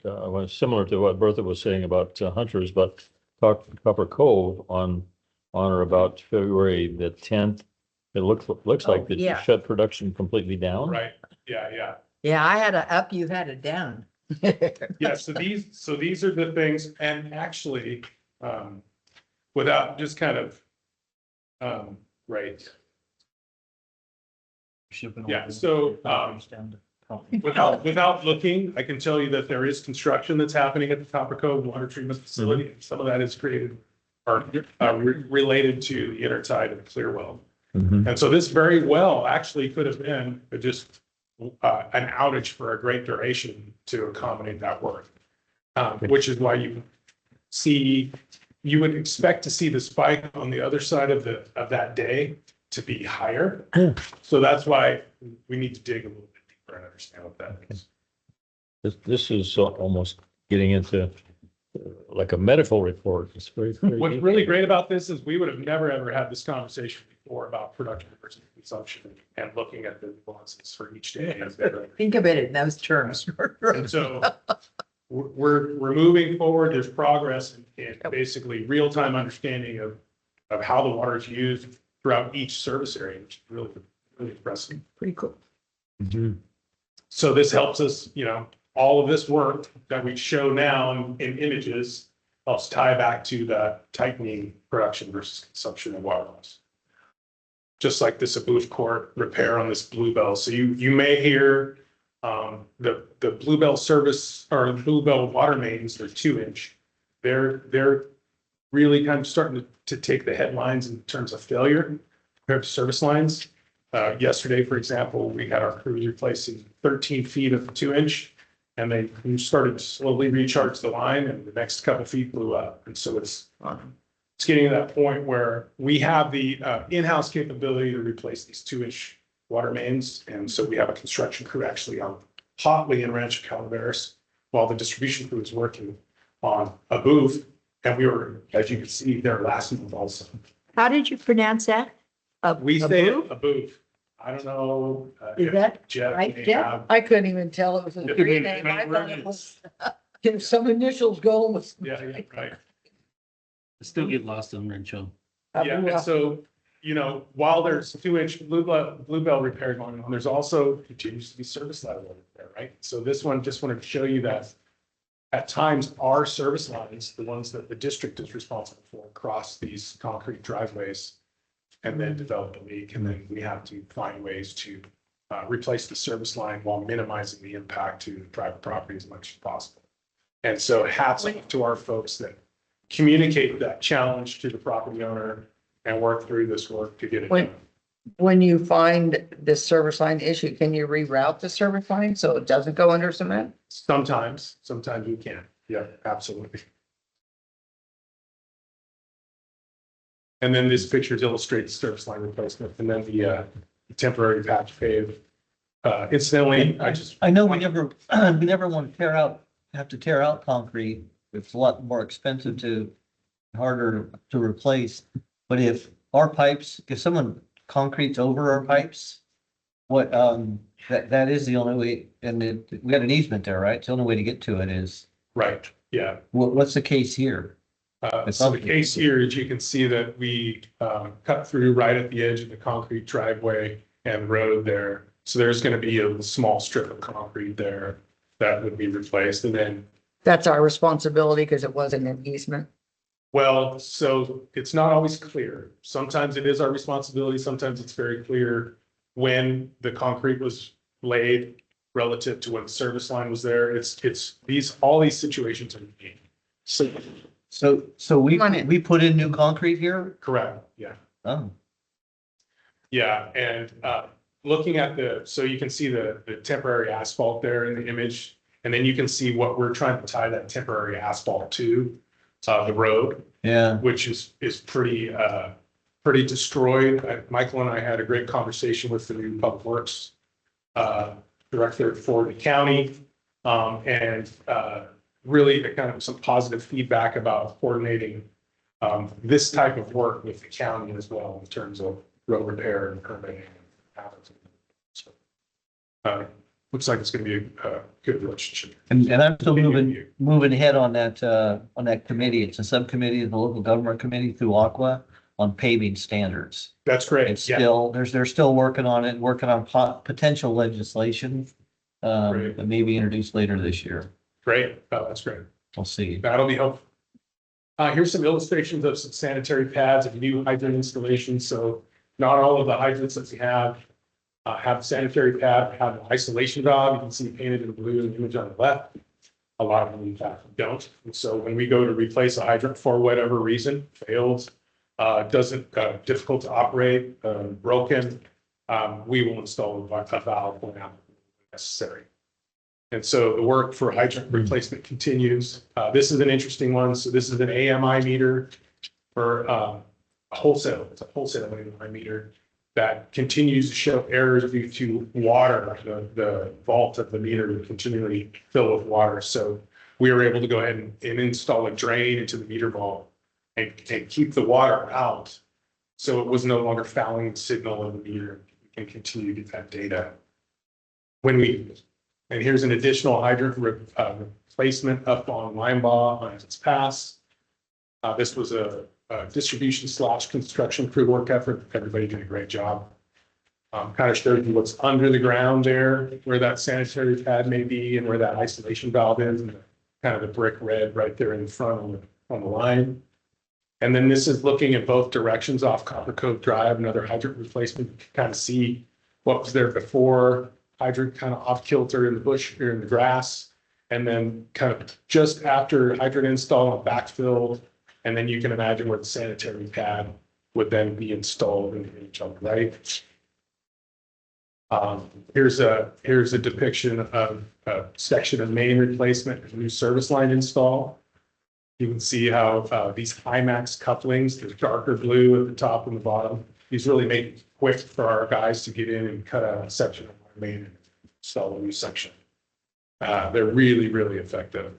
similar to what Bertha was saying about hunters, but Copper Cove on or about February the 10th. It looks like that you yeah. shut production completely down. Right. Yeah. Yeah, I had it up, you had it down. Yeah. So these are the things, and actually, without just kind of, right. Yeah. So, without looking, I can tell you that there is construction that's happening at the Copper Cove Water Treatment Facility. Mm-hmm. Some of that is created or related to the intertide of Clearwell. Mhm. And so this very well actually could have been just an outage for a great duration to accommodate that work. Which is why you would expect to see the spike on the other side of that day to be higher. So that's why we need to dig a little bit deeper and understand what that is. This is almost getting into like a medical report. It's very What's really great about this is we would have never, ever had this conversation before about production versus consumption and looking at the nuances for each day. Think of it in those terms. And so we're moving forward. There's progress in basically real-time understanding of how the water is used throughout each service area, which is really impressive. Pretty cool. Mhm. So this helps us, all of this work that we show now in images helps tie back to the tightening production versus consumption of water loss. Just like this Aboof Court repair on this Bluebell. So you may hear the Bluebell service or Bluebell water mains, they're 2-inch. They're really kind of starting to take the headlines in terms of failure compared to service lines. Yesterday, for example, we had our crews replacing 13 feet of 2-inch. And they started to slowly recharge the line and the next couple feet blew up. And so it's getting to that point where we have the in-house capability to replace these 2-inch water mains. And so we have a construction crew actually on hotly in Rancho Calaveras while the distribution crew is working on a booth. And we were, as you can see, there last month also. How did you pronounce that? We say a booth. I don't know. Is if that Jeff right, may Jeff? have- I couldn't even tell it was a Yeah. street name. I thought it was, some initials going with. Yeah, right. Still get lost on Rancho. Yeah, and so, while there's 2-inch Bluebell repair going on, there's also continues to be service line repair, right? So this one, just wanted to show you that at times our service lines, the ones that the district is responsible for, cross these concrete driveways and then develop a leak. And then we have to find ways to replace the service line while minimizing the impact to private property as much as possible. And so hats off to our folks that communicate that challenge to the property owner and work through this work to get it done. When you find this service line issue, can you reroute the service line so it doesn't go under cement? Sometimes we can. Yeah, absolutely. And then this picture illustrates service line replacement and then the temporary patch pave. Incidentally, I know we never want to have to tear out concrete. It's a lot more expensive harder to replace. But if our pipes, if someone concretes over our pipes, what, that is the only way, and we got an easement there, right? It's the only way to get to it is, Right, yeah. what's the case here? So the case here is you can see that we cut through right at the edge of the concrete driveway and road there. So there's going to be a small strip of concrete there that would be replaced. And then, That's our responsibility because it wasn't an easement. well, so it's not always clear. Sometimes it is our responsibility. Sometimes it's very clear when the concrete was laid relative to when the service line was there. All these situations are unique. So we, Come on in. we put in new concrete here? Correct, yeah. Oh, Yeah, and looking at so you can see the temporary asphalt there in the image. And then you can see what we're trying to tie that temporary asphalt to, the road, yeah. which is pretty destroyed. Michael and I had a great conversation with the new Public Works director for the county. And really kind of some positive feedback about coordinating this type of work with the county as well in terms of road repair and permitting. So, looks like it's going to be a good relationship. And I'm still moving ahead on that committee. It's a subcommittee of the local government committee through Aqua on paving standards. That's great. It's Yeah. still, they're still working on it, working on potential legislation. Great. That may be introduced later this year. Great. Oh, that's great. We'll see. That'll be helpful. Here's some illustrations of some sanitary pads and new hydrant installations. So not all of the hydrants that we have sanitary pad, have an isolation valve. You can see painted in blue in the image on the left. A lot of them in fact don't. And so when we go to replace a hydrant for whatever reason, failed, difficult to operate, broken, we will install a valve when necessary. And so the work for hydrant replacement continues. This is an interesting one. So this is an AMI meter for wholesale. It's a wholesale AMI meter that continues to show errors due to water. The vault of the meter would continually fill with water. So we were able to go ahead and install a drain into the meter vault and keep the water out. So it was no longer fouling the signal of the meter. We can continue to get that data. And here's an additional hydrant replacement up on Linebaugh on its pass. This was a distribution / construction crew work effort. Everybody did a great job. Kind of showed you what's under the ground there, where that sanitary pad may be and where that isolation valve is, and kind of the brick red right there in front on the line. And then this is looking in both directions off Copper Cove Drive, another hydrant replacement. You can kind of see what was there before. Hydrant kind of off kilter in the bush or in the grass. And then kind of just after hydrant install and backfilled. And then you can imagine where the sanitary pad would then be installed in the image on the right. Here's a depiction of a section of main replacement, a new service line install. You can see how these Hymax couplings, the darker blue at the top and the bottom, these really make it quick for our guys to get in and cut out a section of our main and install a new section. They're really, really effective.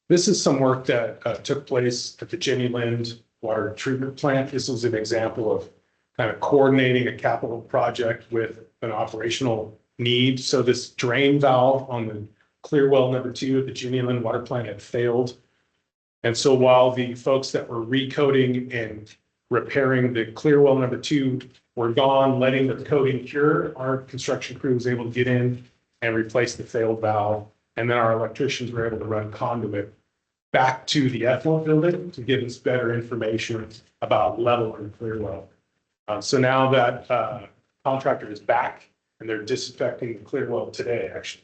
This is some work that took place at the Jenny Lind water treatment plant. This was an example of kind of coordinating a capital project with an operational need. So this drain valve on the clear well number 2 at the Jenny Lind water plant had failed. And so while the folks that were recoating and repairing the clear well number 2 were gone, letting the coating cure, our construction crew was able to get in and replace the failed valve. And then our electricians were able to run conduit back to the effluent building to give us better information about level in the clear well. So now that contractor is back and they're disinfecting the clear well today, actually.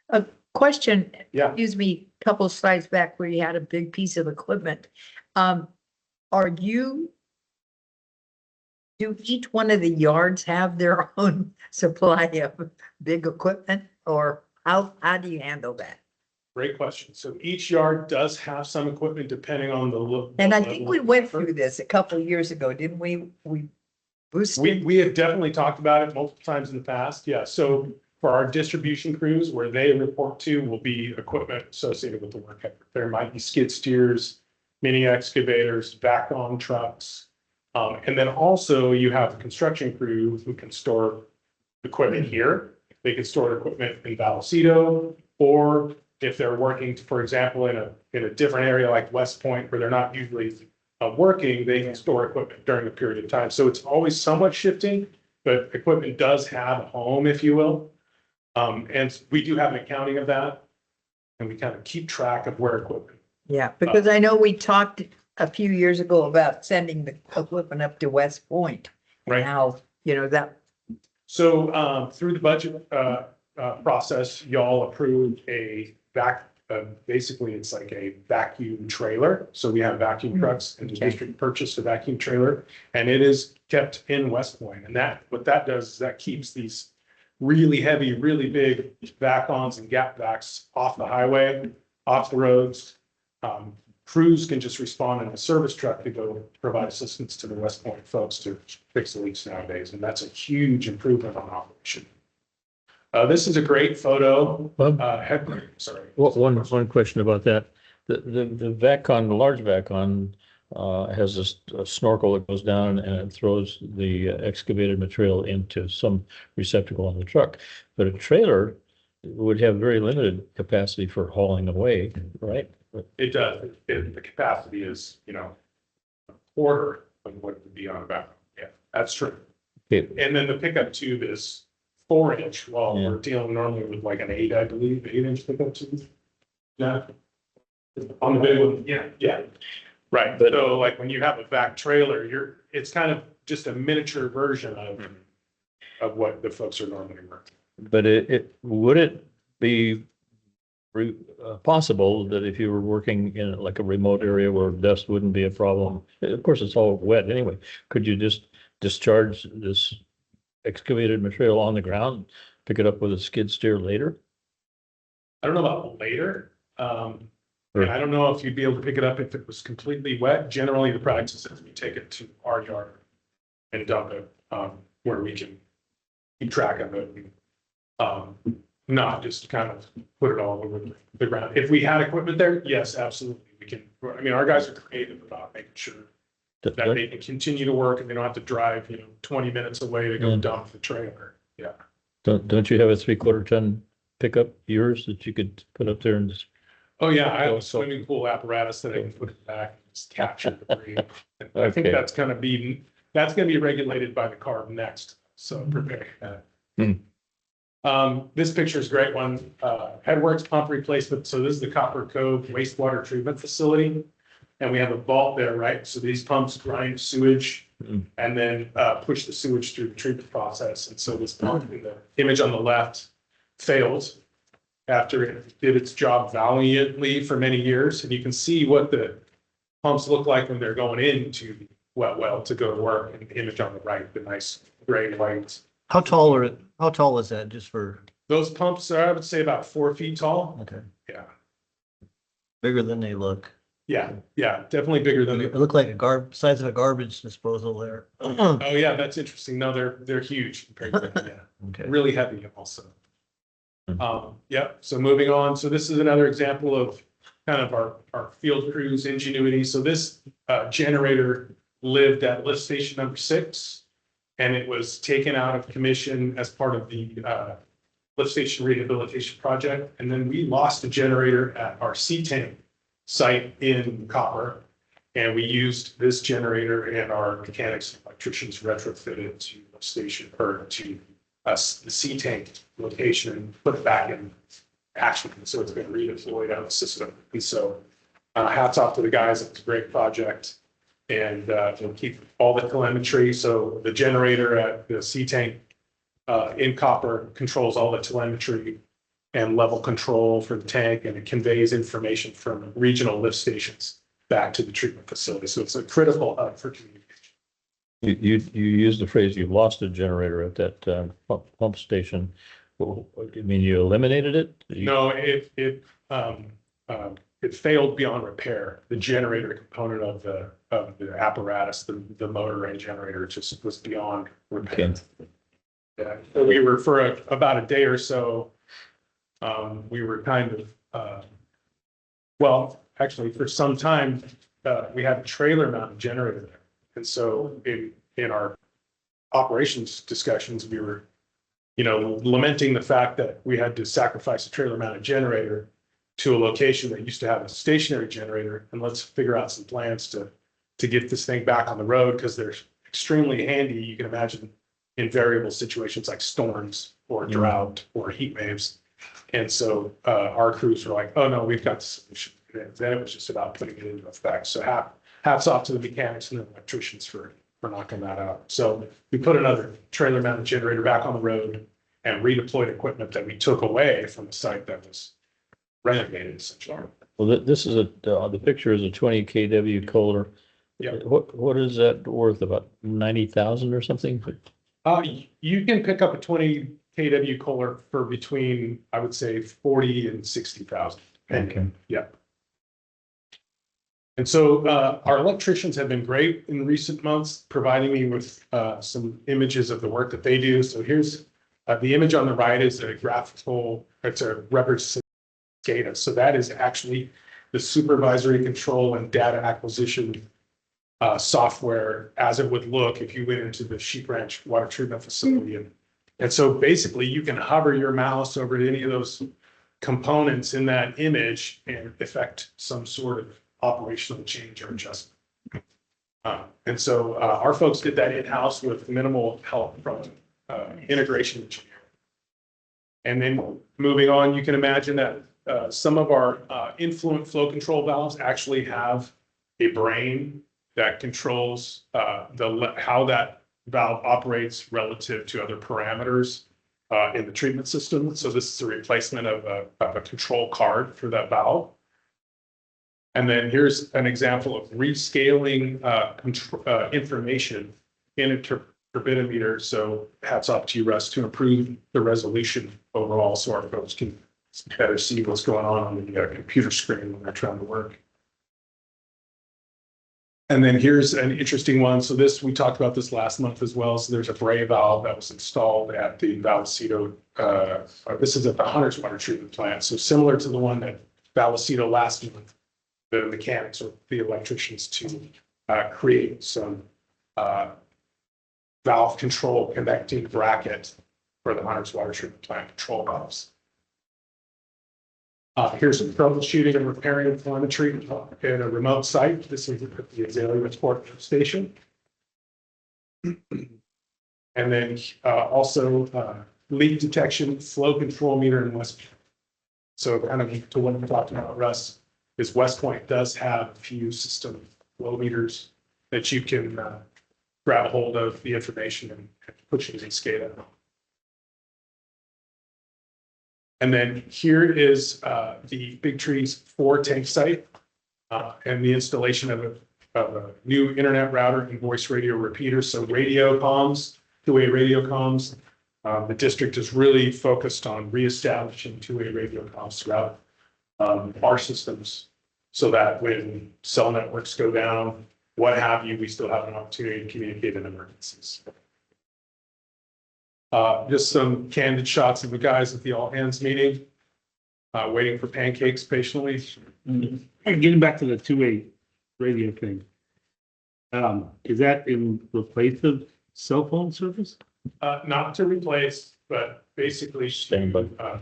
A question. Yeah. Excuse me, a couple of slides back where you had a big piece of equipment. Do each one of the yards have their own supply of big equipment, or how do you handle that? Great question. So each yard does have some equipment depending on the look. And I think we went through this a couple of years ago, didn't we? We boosted. We have definitely talked about it multiple times in the past. Yeah. So for our distribution crews, where they report to will be equipment associated with the work effort. There might be skid steers, mini excavators, vac on trucks, And then also you have the construction crew who can store equipment here. They can store equipment in Vallecito, or if they're working, for example, in a different area like West Point where they're not usually working, they can store equipment during a period of time. So it's always somewhat shifting, but equipment does have a home, if you will. And we do have an accounting of that, and we kind of keep track of where equipment. Yeah, because I know we talked a few years ago about sending the equipment up to West Point. Right. And how, that, So through the budget process, y'all approved basically it's like a vacuum trailer. So we have vacuum trucks, and the district purchased a vacuum trailer, and it is kept in West Point. And what that does is that keeps these really heavy, really big vac-ons and gap vacs off the highway, off the roads. Crews can just respond in a service truck to go provide assistance to the West Point folks to fix the leaks nowadays. And that's a huge improvement on operation. This is a great photo. Sorry. One question about that. The VACCON, the large VACCON, has a snorkel that goes down and it throws the excavated material into some receptacle on the truck. But a trailer would have very limited capacity for hauling away, right? It does. The capacity is, a quarter of what it would be on a back. Yeah, that's true. Okay. And then the pickup tube is 4-inch, while Yeah. we're dealing normally with like an 8, I believe, 8-inch pickup tube. Yeah. On the big one, yeah. Right, so like when you have a back trailer, it's kind of just a miniature version of what the folks are normally working. But would it be possible that if you were working in like a remote area where dust wouldn't be a problem? Of course, it's all wet anyway. Could you just discharge this excavated material on the ground, pick it up with a skid steer later? I don't know about later. And I don't know if you'd be able to pick it up if it was completely wet. Generally, the practice is we take it to our yard and dump it where we can keep track of it. Not just kind of put it all over the ground. If we had equipment there, yes, absolutely. We can, our guys are creative about making sure that they can continue to work and they don't have to drive, 20 minutes away to go dump the trailer. Yeah. Don't you have a 3/4 ton pickup, yours, that you could put up there and just? Oh, yeah, I have a swimming pool apparatus that I can put it back and just capture the debris. I think Okay. that's gonna be regulated by the CARB next, so prepare that. This picture is a great one, Headworks pump replacement. So this is the Copper Cove wastewater treatment facility. And we have a vault there, right? So these pumps grind sewage and then push the sewage through the treatment process. And so this pump in the image on the left failed after it did its job valiantly for many years. And you can see what the pumps look like when they're going into the wet well to go to work. And the image on the right, the nice gray lights. How tall is that, just for? Those pumps are, I would say, about 4 feet tall. Okay. Yeah. Bigger than they look. Yeah, definitely bigger than It looked like size of a garbage disposal there. Oh, yeah, that's interesting. No, they're huge compared to that, yeah. Okay. Really heavy also. Yeah, so moving on. So this is another example of kind of our field crews ingenuity. So this generator lived at lift station number 6, and it was taken out of commission as part of the lift station rehabilitation project. And then we lost a generator at our C-tank site in Copper. And we used this generator, and our mechanics and electricians retrofitted to a station or to the C-tank location and put it back in action. So it's been redeployed out of the system. And so hats off to the guys. It's a great project. And we'll keep all the telemetry. So the generator at the C-tank in Copper controls all the telemetry and level control for the tank, and it conveys information from regional lift stations back to the treatment facility. So it's a critical hub for communication. You used the phrase, you lost a generator at that pump station. Well, you mean you eliminated it? No, it failed beyond repair. The generator component of the apparatus, the motor and generator, just was beyond repair. Okay. Yeah, so we were for about a day or so. We were kind of, well, actually for some time, we had a trailer mounted generator there And so in our operations discussions, we were, lamenting the fact that we had to sacrifice a trailer mounted generator to a location that used to have a stationary generator, and let's figure out some plans to get this thing back on the road, because they're extremely handy. You can imagine in variable situations like storms or drought or heat waves. And so our crews were like, oh no, we've got the solution. And then it was just about putting it into effect. So hats off to the mechanics and the electricians for knocking that out. So we put another trailer mounted generator back on the road and redeployed equipment that we took away from the site that was renovated essentially. Well, this is the picture is a 20 kW Kohler. Yeah. What is that worth? About 90,000 or something? You can pick up a 20 kW Kohler for between, I would say, 40 and 60,000. Okay. Yeah. And so our electricians have been great in recent months, providing me with some images of the work that they do. So here's the image on the right is a graphical, it's a representation SCADA. So that is actually the supervisory control and data acquisition software as it would look if you went into the Sheep Ranch water treatment facility. And so basically you can hover your mouse over any of those components in that image and effect some sort of operational change or adjustment. And so our folks did that in-house with minimal help from integration engineer. And then moving on, you can imagine that some of our influent flow control valves actually have a brain that controls how that valve operates relative to other parameters in the treatment system. So this is a replacement of a control card for that valve. And then here's an example of rescaling information in a turbidimeter. So hats off to you, Russ, to improve the resolution overall so our folks can better see what's going on the computer screen when they're trying to work. And then here's an interesting one. So we talked about this last month as well. So there's a Bray valve that was installed at the Vallecito. This is at the Hunter's water treatment plant. So similar to the one at Vallecito last month, the mechanics or the electricians to create some valve control connecting bracket for the Hunter's water treatment plant control valves. Here's some troubleshooting and repairing telemetry in a remote site. This is at the Azalea Sport Station. And then also leak detection, flow control meter in West Point. So kind of to what we talked about, Russ, is West Point does have a few system flow meters that you can grab a hold of the information and push using SCADA. And then here is the Big Trees 4 tank site and the installation of a new internet router and voice radio repeater. So radio comms, two-way radio comms. The district is really focused on reestablishing two-way radio comms throughout our systems so that when cell networks go down, what have you, we still have an opportunity to communicate in emergencies. Just some candid shots of the guys at the all hands meeting, waiting for pancakes patiently. Getting back to the two-way radio thing. Is that in replace of cell phone service? Not to replace, but basically to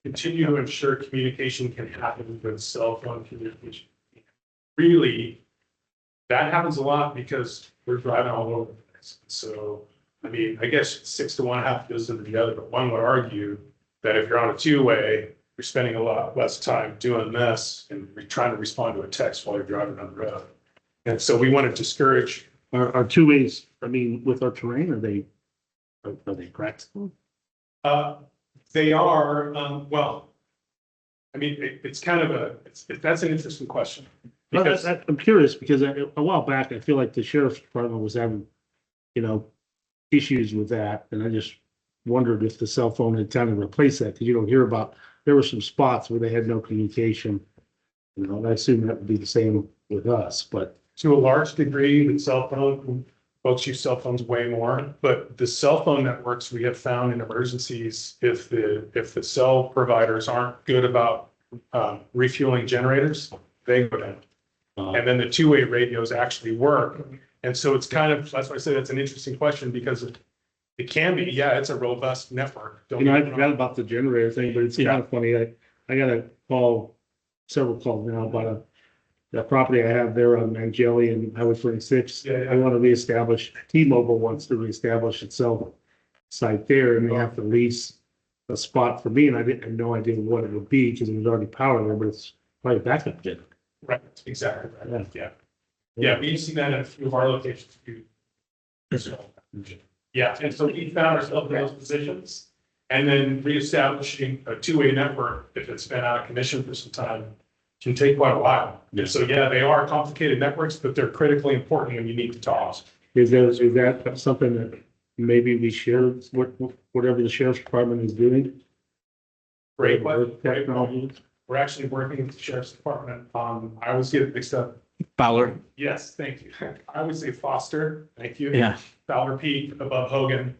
continue to ensure communication can happen with cell phone communication. Really, that happens a lot because we're driving all over the place. So I mean, I guess 6 to 1, half goes into the other, but one would argue that if you're on a two-way, you're spending a lot less time doing this and trying to respond to a text while you're driving on the road. And so we want to discourage. Our two ways, I mean, with our terrain, are they practical? They are, well, I mean, it's kind of that's an interesting question. Because I'm curious because a while back, I feel like the sheriff's department was having, issues with that. And I just wondered if the cell phone had time to replace that, because you don't hear about, there were some spots where they had no communication. And I assume that would be the same with us, but. To a large degree, the cell phone, folks use cell phones way more, but the cell phone networks we have found in emergencies, if the cell providers aren't good about refueling generators, they go down. And then the two-way radios actually work And so it's kind of, that's why I say that's an interesting question, because it can be, yeah, it's a robust network. Don't You know, I get me forgot wrong. about the generator thing, but it's kind of funny. I got a call, several calls now about the property I have there on Angeli and Highway 26. Yeah, yeah. I want to reestablish, T-Mobile wants to reestablish itself site there, and they have to lease a spot for me, and I didn't have no idea what it would be because there was already power there, but it's probably backup gen. Right, exactly, right, yeah. Yeah, we've seen that in a few of our locations too. So, yeah, and so we found ourselves in those positions, and then reestablishing a two-way network, if it's been out of commission for some time, can take quite a while. And so, yeah, they are complicated networks, but they're critically important when you need to talk. Is that something that maybe we share, whatever the sheriff's department is doing? Great question. Technology. We're actually working with the sheriff's department on, I always get it mixed up. Fowler. Yes, thank you. I would say Foster, thank you. Yeah. Fowler Peak above Hogan.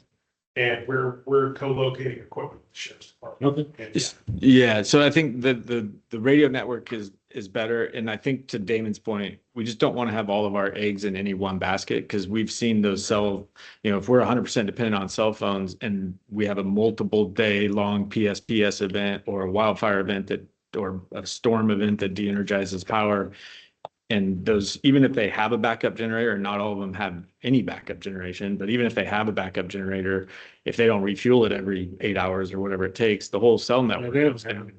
And we're co-locating equipment with the sheriff's department. Okay. And, yeah. Yeah, so I think the radio network is better, and I think to Damon's point, we just don't want to have all of our eggs in any one basket, because we've seen those if we're 100% dependent on cell phones and we have a multiple day long PSPS event or a wildfire event or a storm event that de-energizes power. And those, even if they have a backup generator, not all of them have any backup generation, but even if they have a backup generator, if they don't refuel it every 8 hours or whatever it takes, the whole cell network goes down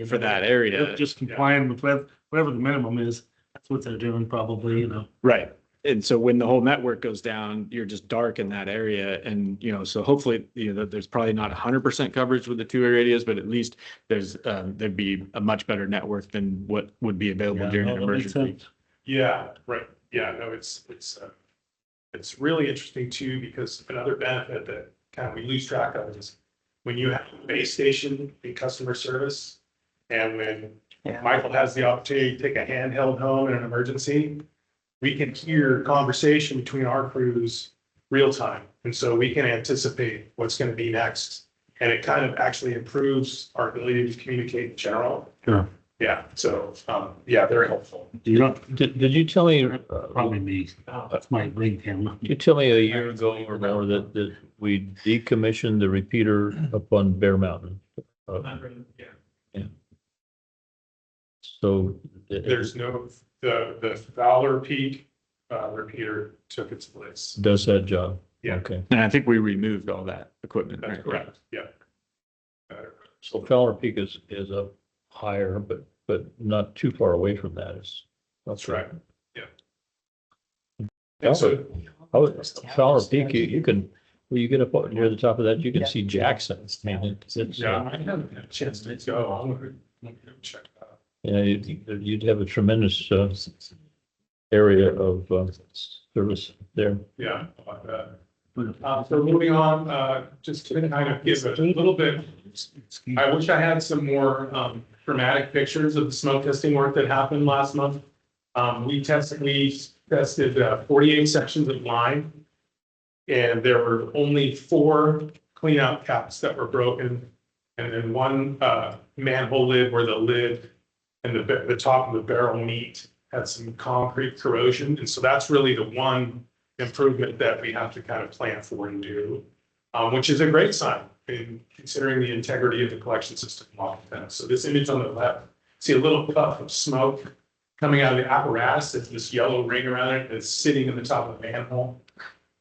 for that area. They're just complying with whatever the minimum is. That's what they're doing probably, you know. Right. And so when the whole network goes down, you're just dark in that area. And, so hopefully, there's probably not 100% coverage with the two areas, but at least there'd be a much better network than what would be available during an that makes emergency. sense. Yeah, right. Yeah, no, it's really interesting too, because another benefit that kind of we lose track of is when you have a base station in customer service, and when Michael has the opportunity to take a handheld home in an emergency, we can hear conversation between our crews real time. And so we can anticipate what's going to be next. And it kind of actually improves our ability to communicate in general. Sure. Yeah, so, yeah, very helpful. You know, Did you tell me, probably me. That's my ring camera. you tell me a year ago or more that we decommissioned the repeater up on Bear Mountain? Yeah. So There's no, the Fowler Peak repeater took its place. does that job? Yeah. Okay. And I think we removed all that equipment. That's right? correct, yeah. So Fowler Peak is up higher, but not too far away from that. That's right, yeah. And so, Fowler Peak, you can, when you get up near the top of that, you can see Jackson. I mean, it's, yeah, I haven't had a chance to go. I'm gonna check that out. yeah, you'd have a tremendous area of service there. Yeah, I like that. So moving on, just to kind of give a little bit, I wish I had some more dramatic pictures of the smoke testing work that happened last month. We tested 48 sections of line, and there were only 4 cleanout caps that were broken, and then one manhole lid where the lid and the top of the barrel meet had some concrete corrosion, and so that's really the one improvement that we have to kind of plan for and do, which is a great sign in considering the integrity of the collection system in Washington. So this image on the left, see a little puff of smoke coming out of the apparatus. There's this yellow ring around it that's sitting in the top of the manhole.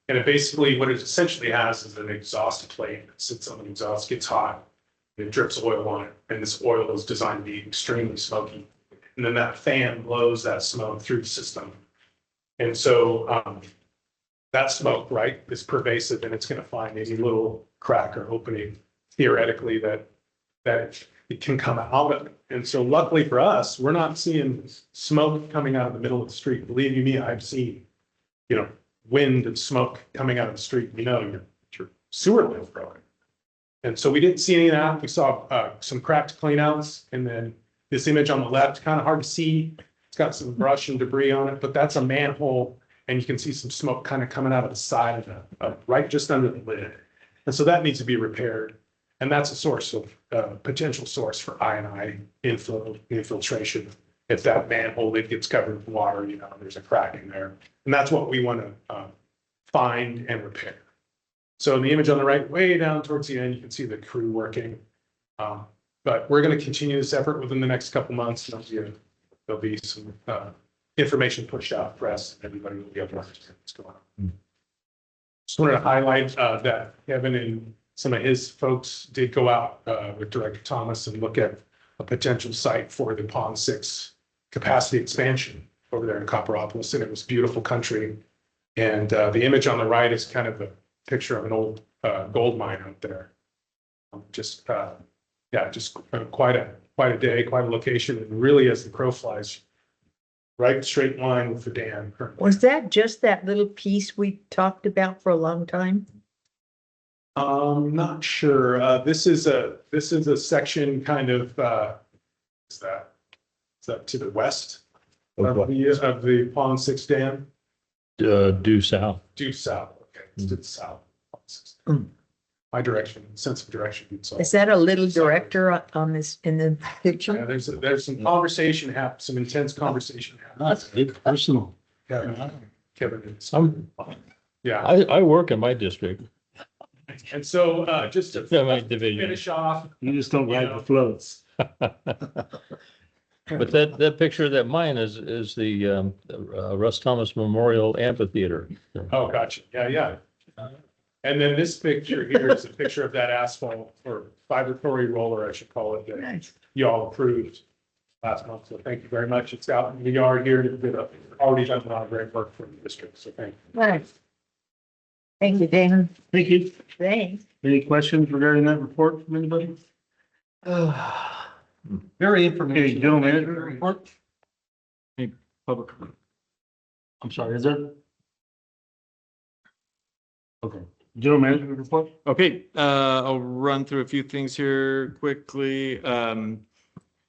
And it basically, what it essentially has is an exhaust plate that sits on the exhaust, gets hot, and it drips oil on it. And this oil is designed to be extremely smoky. And then that fan blows that smoke through the system. And so that smoke, right, is pervasive, and it's going to find any little crack or opening theoretically that it can come out of. And so luckily for us, we're not seeing smoke coming out of the middle of the street. Believe you me, I've seen, wind and smoke coming out of the street. Your sewer line's broken. And so we didn't see any of that. We saw some cracked cleanouts, and then this image on the left, kind of hard to see. It's got some brush and debris on it, but that's a manhole. And you can see some smoke kind of coming out of the side of right just under the lid. And so that needs to be repaired. And that's a source of potential source for I&I infiltration if that manhole, it gets covered with water, you know, there's a crack in there. And that's what we want to find and repair. So in the image on the right, way down towards the end, you can see the crew working. But we're going to continue this effort within the next couple months. There'll be some information pushed out press, and everybody will be able to understand what's going on. Just wanted to highlight that Kevin and some of his folks did go out with Director Thomas and look at a potential site for the Pond 6 capacity expansion over there in Copperopolis, and it was beautiful country. And the image on the right is kind of a picture of an old gold mine out there. Just quite a day, quite a location, and really, as the crow flies, right straight line with the dam. Was that just that little piece we talked about for a long time? Not sure. This is a section kind of, is that to the west of the Pond 6 dam? Due south. Due south. Okay, it's to the south. My direction, sense of direction. Is that a little director on this, in the Yeah, picture? there's some conversation some intense conversation happening. That's personal. Kevin. Yeah. I work in my district. And so, just to Yeah, my division. finish off. You just don't ride the floats. But that picture of that mine is the Russ Thomas Memorial Amphitheater. Oh, gotcha. Yeah. And then this picture here is a picture of that asphalt or vibratory roller, I should call it, that Nice. y'all approved last month. So thank you very much. It's out in the yard here. It's been already done a lot of great work for the district. So thank you. Nice. Thank you, Damon. Thank you. Thanks. Any questions regarding that report from anybody? Very Okay, informational. general Thank you manager very much. report? Any public? I'm sorry, is there? Okay, general manager report? Okay, I'll run through a few things here quickly.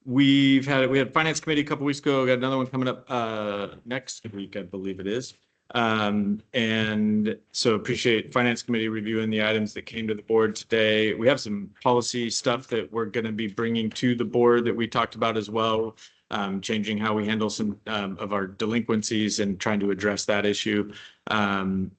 We had finance committee a couple weeks ago, got another one coming up next week, I believe it is. And so appreciate finance committee reviewing the items that came to the board today. We have some policy stuff that we're going to be bringing to the board that we talked about as well. Changing how we handle some of our delinquencies and trying to address that issue. We're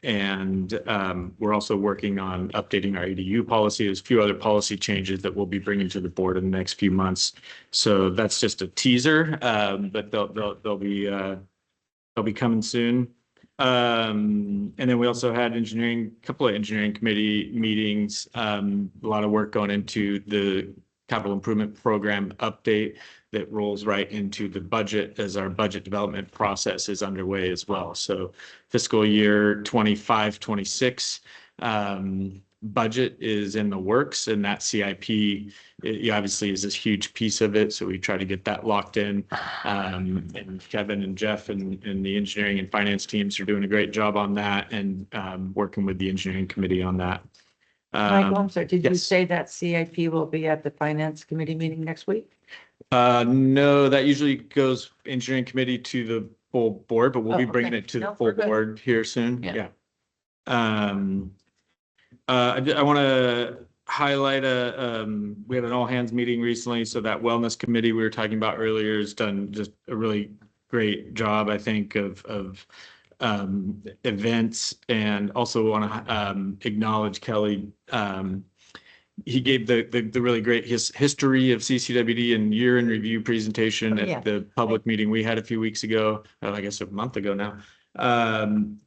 also working on updating our ADU policy. There's a few other policy changes that we'll be bringing to the board in the next few months. So that's just a teaser, but they'll be coming soon. And then we also had a couple of engineering committee meetings, a lot of work going into the capital improvement program update that rolls right into the budget as our budget development process is underway as well. So fiscal year 25-26 budget is in the works, and that CIP obviously is this huge piece of it. So we try to get that locked in. And Kevin and Jeff and the engineering and finance teams are doing a great job on that, and working with the engineering committee on that. Michael, I'm sorry, did you yes. say that CIP will be at the finance committee meeting next week? No, that usually goes engineering committee to the full board, but we'll be Oh, bringing okay. it to the No, full we're good. board here soon. Yeah. I want to highlight we had an all hands meeting recently. So that wellness committee we were talking about earlier has done just a really great job, I think, of events, and also want to acknowledge Kelly. He gave the really great history of CCWD and year in review presentation Oh, yeah. at the public meeting we had a few weeks ago, I guess a month ago now.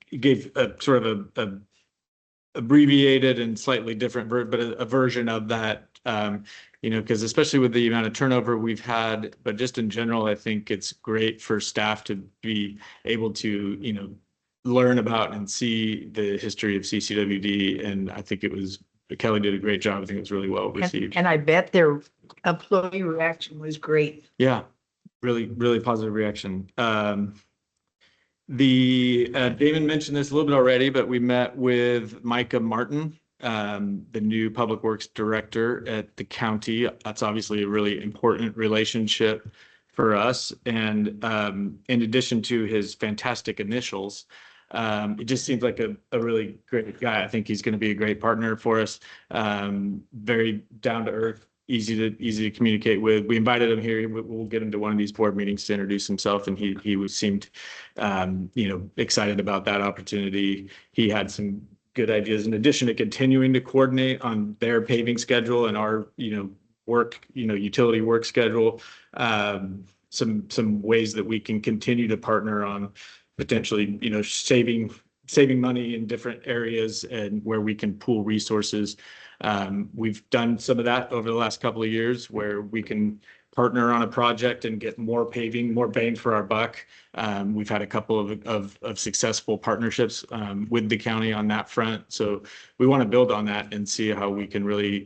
He gave a sort of a abbreviated and slightly different but a version of that, because especially with the amount of turnover we've had, but just in general, I think it's great for staff to be able to, learn about and see the history of CCWD. And I think Kelly did a great job. I think it was really well received. And I bet their employee reaction was great. Yeah, really, really positive reaction. Damon mentioned this a little bit already, but we met with Micah Martin, the new public works director at the county. That's obviously a really important relationship for us. And in addition to his fantastic initials, it just seems like a really great guy. I think he's going to be a great partner for us. Very down to earth easy to communicate with. We invited him here. We'll get him to one of these board meetings to introduce himself, and he seemed, excited about that opportunity. He had some good ideas in addition to continuing to coordinate on their paving schedule and our, utility work schedule. Some ways that we can continue to partner on potentially, saving money in different areas and where we can pool resources. We've done some of that over the last couple of years where we can partner on a project and get more paving, more bang for our buck. We've had a couple of successful partnerships with the county on that front. So we want to build on that and see how we can really,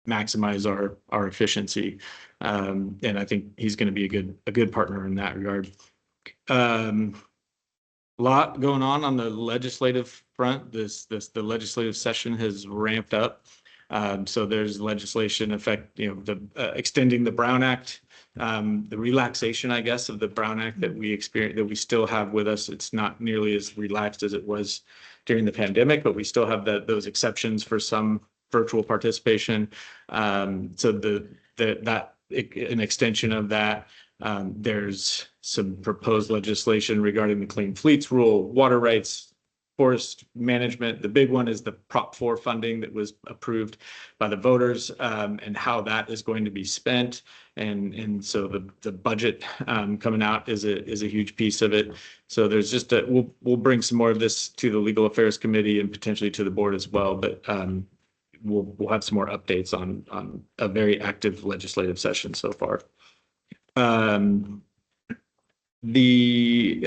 maximize our efficiency. And I think he's going to be a good partner in that regard. Lot going on the legislative front. The legislative session has ramped up. So there's legislation extending the Brown Act, the relaxation, I guess, of the Brown Act that we still have with us. It's not nearly as relaxed as it was during the pandemic, but we still have those exceptions for some virtual participation. So an extension of that. There's some proposed legislation regarding the Clean Fleets Rule, water rights, forest management. The big one is the Prop 4 funding that was approved by the voters, and how that is going to be spent. And so the budget coming out is a huge piece of it. So there's just we'll bring some more of this to the Legal Affairs Committee and potentially to the board as well. But we'll have some more updates on a very active legislative session so far. The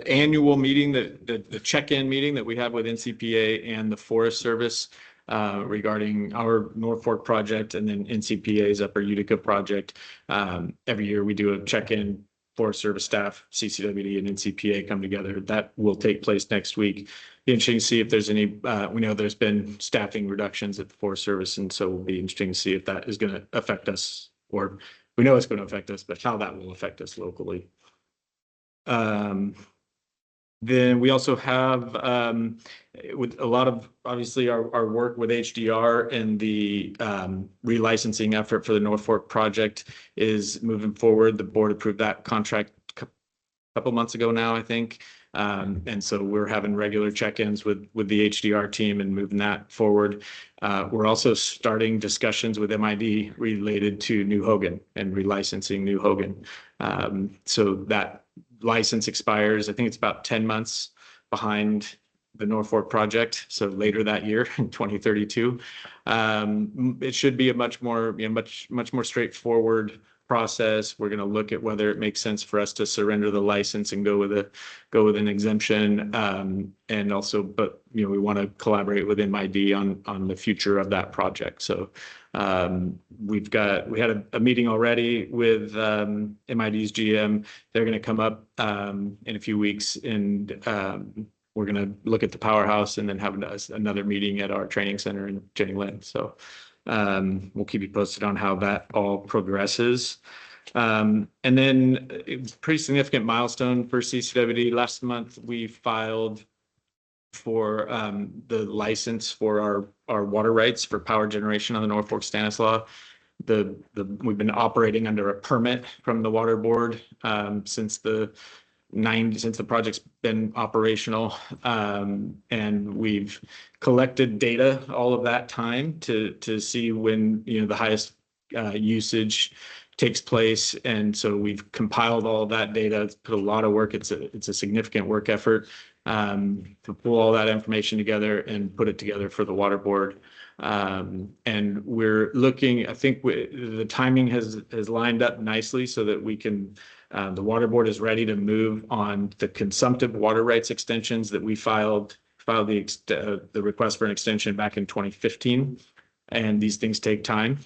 annual meeting, the check-in meeting that we have with NCPA and the Forest Service regarding our North Fork project, and then NCPA's Upper Utica project. Every year we do a check-in. Forest Service staff, CCWD, and NCPA come together. That will take place next week. Be interesting to see if there's any. We know there's been staffing reductions at the Forest Service, and so it'll be interesting to see if that is going to affect us, or we know it's going to affect us, but how that will affect us locally. Then we also have, with a lot of, obviously, our work with HDR and the relicensing effort for the North Fork project is moving forward. The board approved that contract a couple months ago now, I think. And so we're having regular check-ins with the HDR team and moving that forward. We're also starting discussions with MID related to New Hogan and relicensing New Hogan. So that license expires, I think it's about 10 months behind the North Fork project. So later that year in 2032, it should be a much more straightforward process. We're going to look at whether it makes sense for us to surrender the license and go with an exemption. And also, but we want to collaborate with MID on the future of that project. So we had a meeting already with MID's GM. They're going to come up in a few weeks, and we're going to look at the powerhouse and then have another meeting at our training center in Jenny Lind. So we'll keep you posted on how that all progresses. And then a pretty significant milestone for CCWD. Last month, we filed for the license for our water rights for power generation on the North Fork Stanislaus. We've been operating under a permit from the water board since the project's been operational, and we've collected data all of that time to see when the highest usage takes place. And so we've compiled all of that data. It's put a lot of work. It's a significant work effort to pull all that information together and put it together for the water board. And we're looking, I think the timing has lined up nicely so that we can, the water board is ready to move on the consumptive water rights extensions that we filed the request for an extension back in 2015. And these things take time.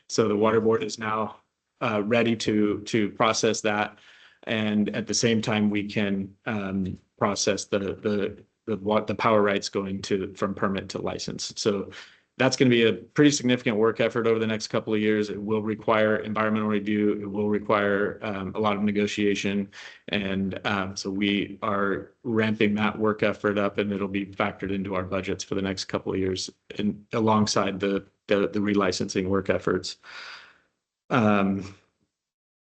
So the water board is now ready to process that. And at the same time, we can process the power rights going from permit to license. So that's going to be a pretty significant work effort over the next couple of years. It will require environmental review. It will require a lot of negotiation. And so we are ramping that work effort up, and it'll be factored into our budgets for the next couple of years and alongside the relicensing work efforts.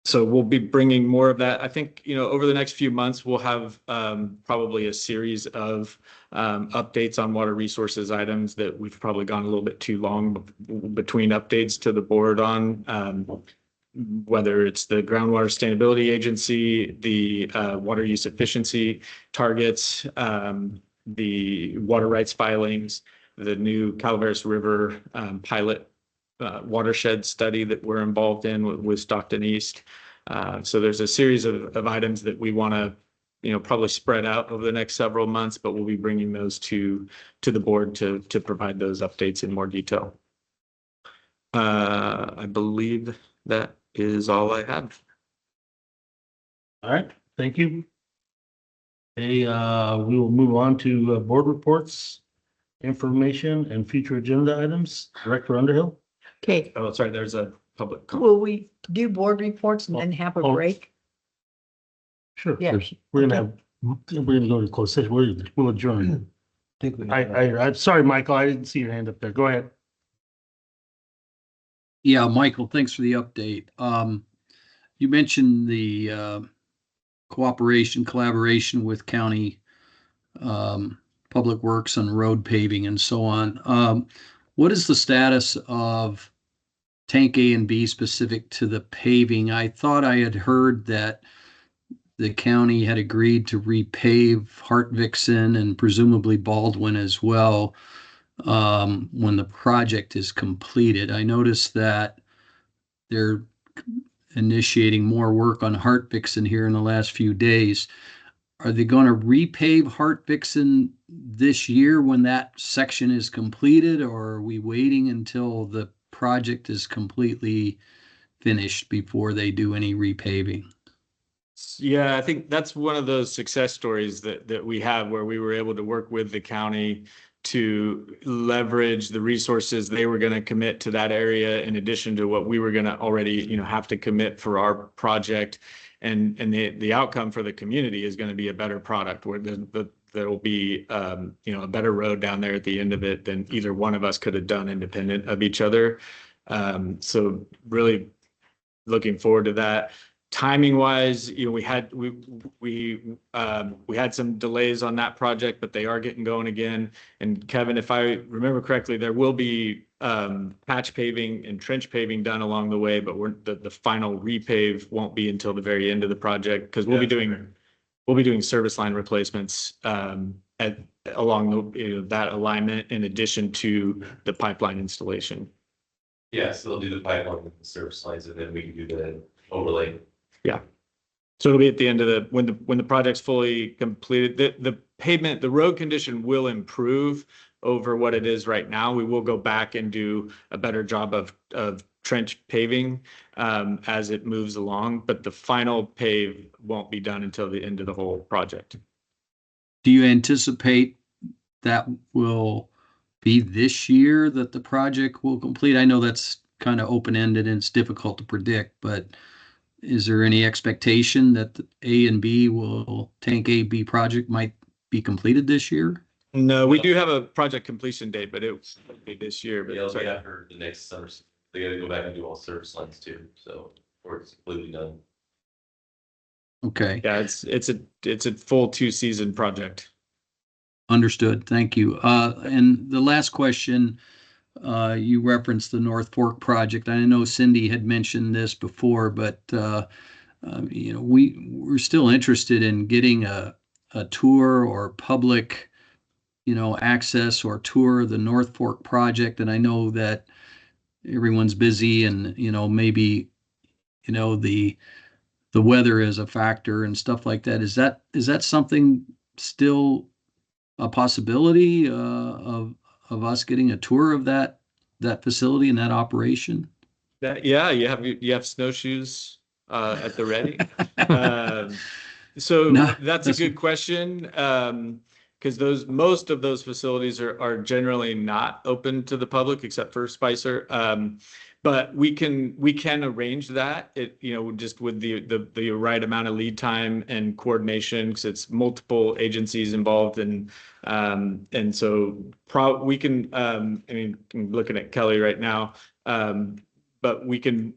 So we'll be bringing more of that. I think, over the next few months, we'll have probably a series of updates on water resources items that we've probably gone a little bit too long between updates to the board on, whether it's the Groundwater Sustainability Agency, the water use efficiency targets, the water rights filings, the new Calaveras River pilot watershed study that we're involved in with Stockton East. So there's a series of items that we want to, probably spread out over the next several months, but we'll be bringing those to the board to provide those updates in more detail. I believe that is all I have. All right, thank you. Okay, we will move on to board reports, information, and future agenda items. Director Underhill? Okay, Oh, sorry, there's a public comment. will we do board reports and then have a Oh. break? Sure. Yeah. We're gonna go to closed session. We'll adjourn. I'm sorry, Michael, I didn't see your hand up there. Go ahead. Yeah, Michael, thanks for the update. You mentioned the collaboration with county public works on road paving and so on. What is the status of tank A and B specific to the paving? I thought I had heard that the county had agreed to repave Hart-Vixen and presumably Baldwin as well when the project is completed. I noticed that they're initiating more work on Hart-Vixen here in the last few days. Are they going to repave Hart-Vixen this year when that section is completed, or are we waiting until the project is completely finished before they do any repaving? Yeah, I think that's one of those success stories that we have, where we were able to work with the county to leverage the resources they were going to commit to that area in addition to what we were going to already, have to commit for our project. And the outcome for the community is going to be a better product, where there will be, a better road down there at the end of it than either one of us could have done independent of each other. So really looking forward to that. Timing wise, we had some delays on that project, but they are getting going again. And Kevin, if I remember correctly, there will be patch paving and trench paving done along the way, but the final repave won't be until the very end of the project, because we'll be doing service line replacements along that alignment in addition to the pipeline installation. Yeah, so they'll do the pipeline with the service lines, and then we can do the overlay. Yeah. So it'll be at the end of when the project's fully completed. The pavement, the road condition will improve over what it is right now. We will go back and do a better job of trench paving as it moves along, but the final pave won't be done until the end of the whole project. Do you anticipate that will be this year that the project will complete? I know that's kind of open-ended and it's difficult to predict, but is there any expectation that the A and B tank A, B project might be completed this year? No, we do have a project completion date, but it will be this year. But it'll be after the next summer. They got to go back and do all service lines too, so before it's completely done. Okay. Yeah, it's a full 2-season project. Understood. Thank you. And the last question, you referenced the North Fork project. I know Cindy had mentioned this before, but we're still interested in getting a tour or public, access or tour of the North Fork project. And I know that everyone's busy, and maybe the weather is a factor and stuff like that. Is that something still a possibility of us getting a tour of that facility and that operation? Yeah, you have snowshoes at the ready. So no, that's a good question. because most of those facilities are generally not open to the public except for Spicer. But we can arrange that, just with the right amount of lead time and coordination, because it's multiple agencies involved, and so we can, I'm looking at Kelly right now, but we can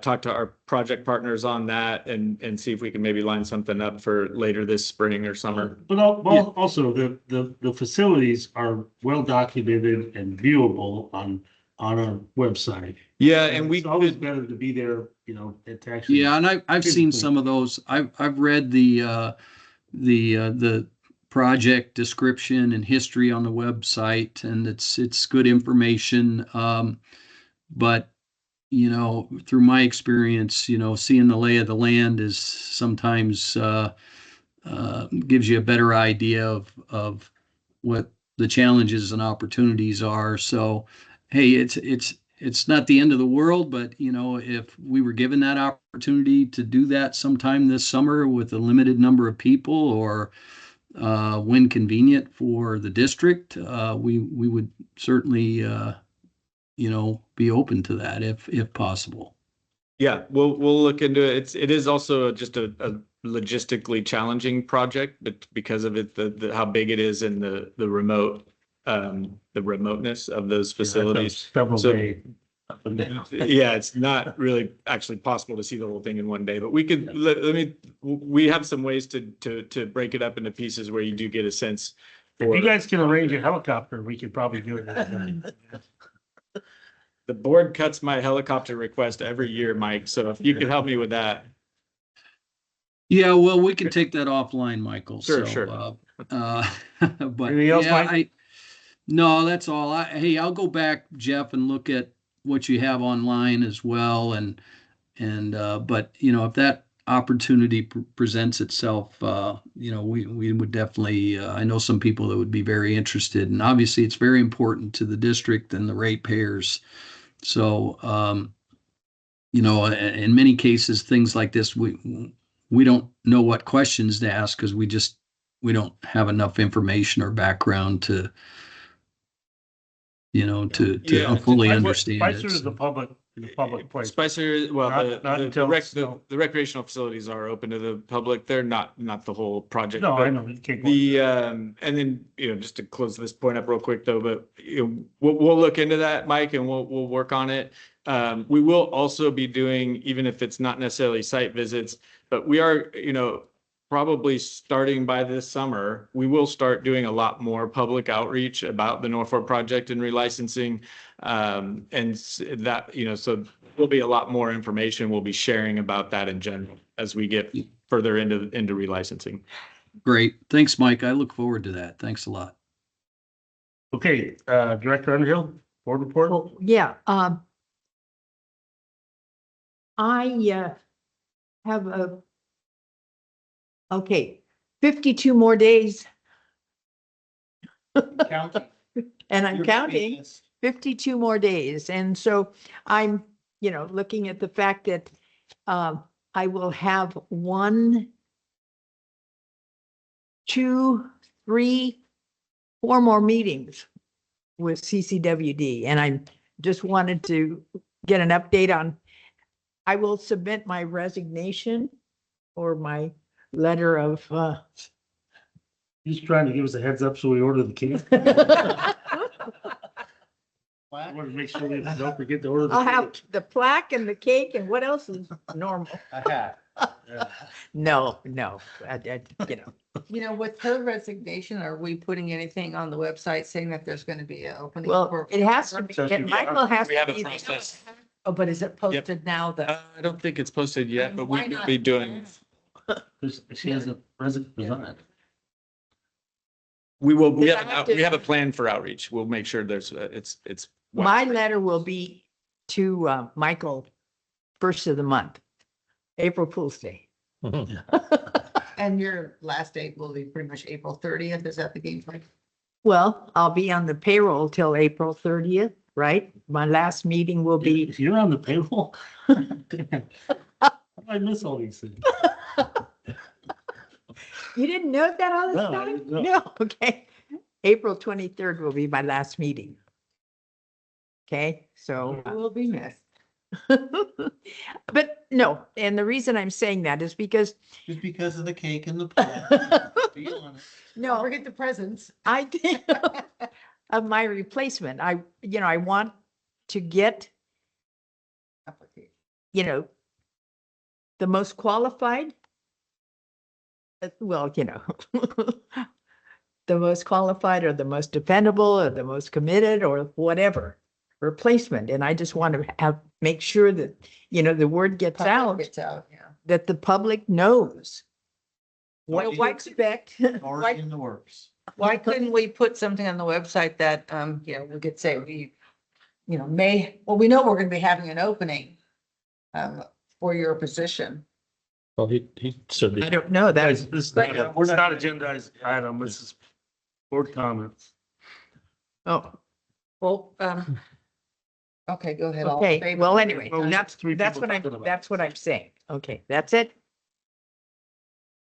talk to our project partners on that and see if we can maybe line something up for later this spring or summer. But also the facilities are well documented and viewable on our website. Yeah, and it's always better to be there, to actually. Yeah, and I've seen some of those. I've read the project description and history on the website, and it's good information. But through my experience, seeing the lay of the land is sometimes gives you a better idea of what the challenges and opportunities are. So, hey, it's not the end of the world, but if we were given that opportunity to do that sometime this summer with a limited number of people, or when convenient for the district, we would certainly be open to that if possible. Yeah, we'll look into it. It is also just a logistically challenging project, but because of it, how big it is and the remoteness of those facilities. Several So- days. Up and down. Yeah, it's not really actually possible to see the whole thing in one day, but we could, we have some ways to break it up into pieces where you do get a sense. If you guys can arrange a helicopter, we could probably do it. The board cuts my helicopter request every year, Mike, so if you could help me with that. Yeah, well, we can take that offline, Michael. Sure, So, sure. But Anything else, yeah, Mike? no, that's all. Hey, I'll go back, Jeff, and look at what you have online as well. And but if that opportunity presents itself, we would definitely, I know some people that would be very interested, and obviously it's very important to the district and the ratepayers. So, in many cases, things like this, we don't know what questions to ask because we don't have enough information or background to fully understand Spicer it. is the public place. Spicer, well, Not until the recreational facilities are open to the public. They're not the whole project. No, but I know. You can't go. and then, just to close this point up real quick though, but we'll look into that, Mike, and we'll work on it. We will also be doing, even if it's not necessarily site visits, but we are, probably starting by this summer, we will start doing a lot more public outreach about the Norfolk project and relicensing. And that, so there'll be a lot more information we'll be sharing about that in general as we get further into relicensing. Great. Thanks, Mike. I look forward to that. Thanks a lot. Okay, Director Underhill, board report. Well, yeah, I have 52 more days. Counting. And I'm You're counting. business. 52 more days. And so I'm, looking at the fact that I will have 1, 2, 3, 4 more meetings with CCWD. And I just wanted to get an update on, I will submit my resignation or my letter of, He's trying to give us a heads up so we order the cake. I want to make sure we don't forget to order the I'll have cake. the plaque and the cake and what else is normal? A hat. No, With her resignation, are we putting anything on the website saying that there's going to be an opening? Well, for- it has to be, Michael has We to have a be. process. Oh, but is it posted now that? I don't think it's posted yet, but Why we will not? be doing. She has a resignation. We will, Because I have to- we have a plan for outreach. We'll make sure there's, it's. My letter will be to Michael first of the month, April Fool's Day. And your last date will be pretty much April 30th. Is that the game plan? Well, I'll be on the payroll till April 30th, right? My last meeting will be, You're on the payroll? Damn. How do I miss all these things? You didn't know that all this No, I time? didn't know. No, okay. April 23rd will be my last meeting. Okay, so. Will be missed. But no, and the reason I'm saying that is because, Just because of the cake and the pie. Be honest. Don't no, forget the presents. I think of my replacement, I want to get, the most qualified. Well, the most qualified or the most dependable or the most committed or whatever replacement. And I just want to make sure that, the word gets out, Gets out, yeah. that the public knows what to Why- expect. Already in the works. Why couldn't we put something on the website that, we could say we know we're going to be having an opening for your position. Well, he said I that don't know. Guys, That's, this is not, it's not agendized item. This is board comments. oh, Well, okay, go ahead. All in okay. favor? Well, anyway, Well, that's, three that's people what I'm, talking about that's what I'm saying. Okay, that's it.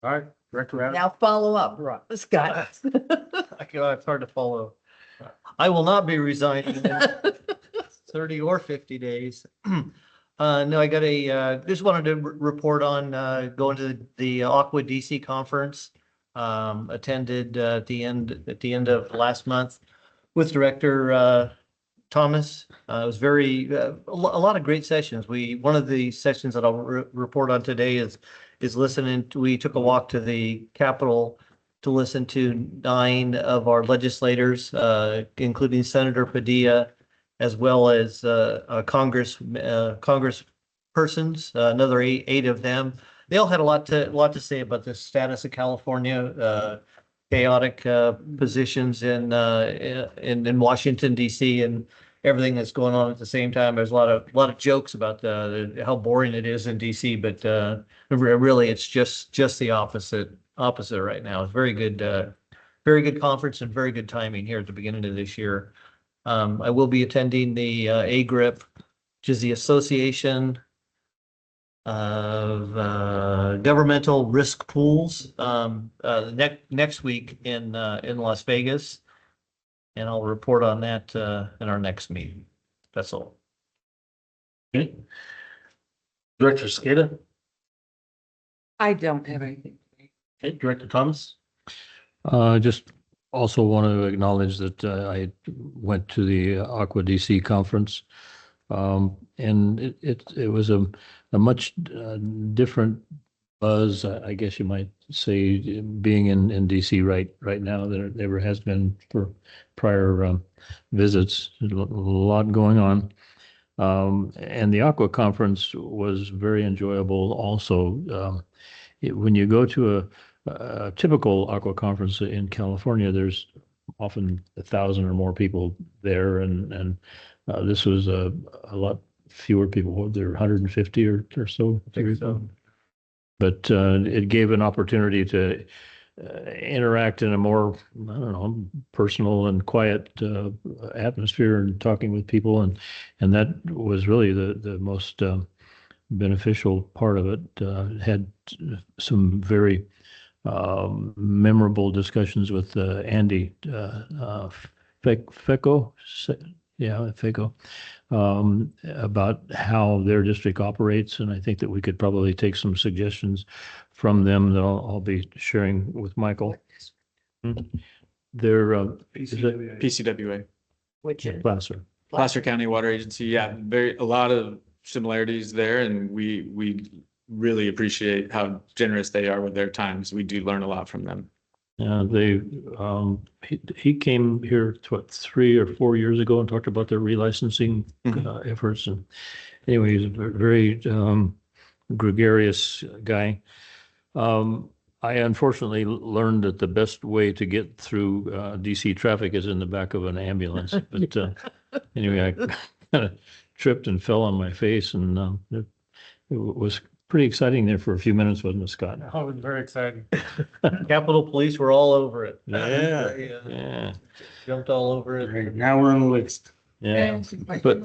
All right, Director Adams. Now follow up, Scott. It's hard to follow. I will not be resigning in 30 or 50 days. No, I got just wanted to report on, going to the Aqua DC conference. Attended, at the end of last month with Director, Thomas. It was a lot of great sessions. One of the sessions that I'll report on today is we took a walk to the Capitol to listen to 9 of our legislators, including Senator Padilla, as well as congresspersons, another eight of them. They all had a lot to say about the status of California, chaotic positions in Washington, D.C. and everything that's going on at the same time. There's a lot of jokes about how boring it is in D.C., but really it's just the opposite right now. It's very good conference and very good timing here at the beginning of this year. I will be attending the AGRIP, which is the Association of Governmental Risk Pools, next week in Las Vegas. And I'll report on that in our next meeting. That's all. Okay. Director Skata. I don't have anything. Okay, Director Thomas. just also want to acknowledge that I went to the Aqua DC conference. And it was a much different buzz, I guess you might say, being in DC right now than it ever has been for prior visits. There's a lot going on. And the Aqua conference was very enjoyable also. When you go to a typical Aqua conference in California, there's often 1,000 or more people there, and this was a lot fewer people. There were 150 or so. I think so. But it gave an opportunity to interact in a more, I don't know, personal and quiet atmosphere and talking with people. And that was really the most beneficial part of it. It had some very memorable discussions with Andy Feco. Yeah, FECO, about how their district operates. And I think that we could probably take some suggestions from them that I'll be sharing with Michael. They're PCWA, Which is Placer County Water Agency. Yeah, a lot of similarities there, and we really appreciate how generous they are with their times. We do learn a lot from them. He came here 3 or 4 years ago and talked about their relicensing efforts. And anyway, he's a very gregarious guy. I unfortunately learned that the best way to get through DC traffic is in the back of an ambulance. But anyway, I kind of tripped and fell on my face, and it was pretty exciting there for a few minutes, wasn't it, Scott? Oh, it was very exciting. Capitol Police were all over it. Yeah, They, yeah, jumped all over All right, it. now we're on the list. yeah. But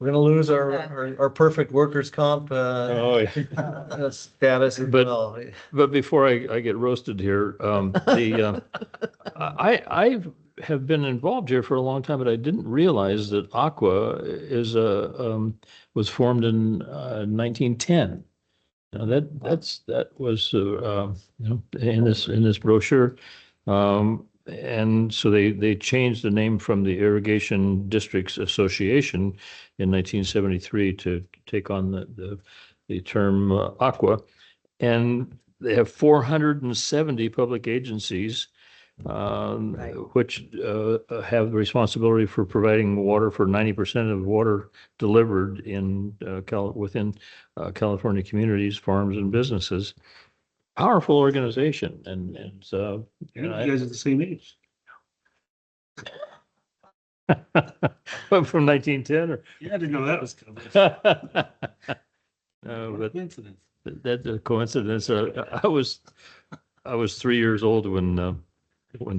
We're gonna lose our perfect workers' comp, Oh, yeah. status as But- well. But before I get roasted here, I have been involved here for a long time, but I didn't realize that Aqua was formed in 1910. Now that was in this brochure. And so they changed the name from the Irrigation Districts Association in 1973 to take on the term Aqua. And they have 470 public agencies, which have the responsibility for providing water for 90% of water delivered in within California communities, farms, and businesses. Powerful organization, and You guys are the same age. but from 1910 or Yeah, I didn't know that was coming. no, What a but coincidence. that's a coincidence. I was 3 years old when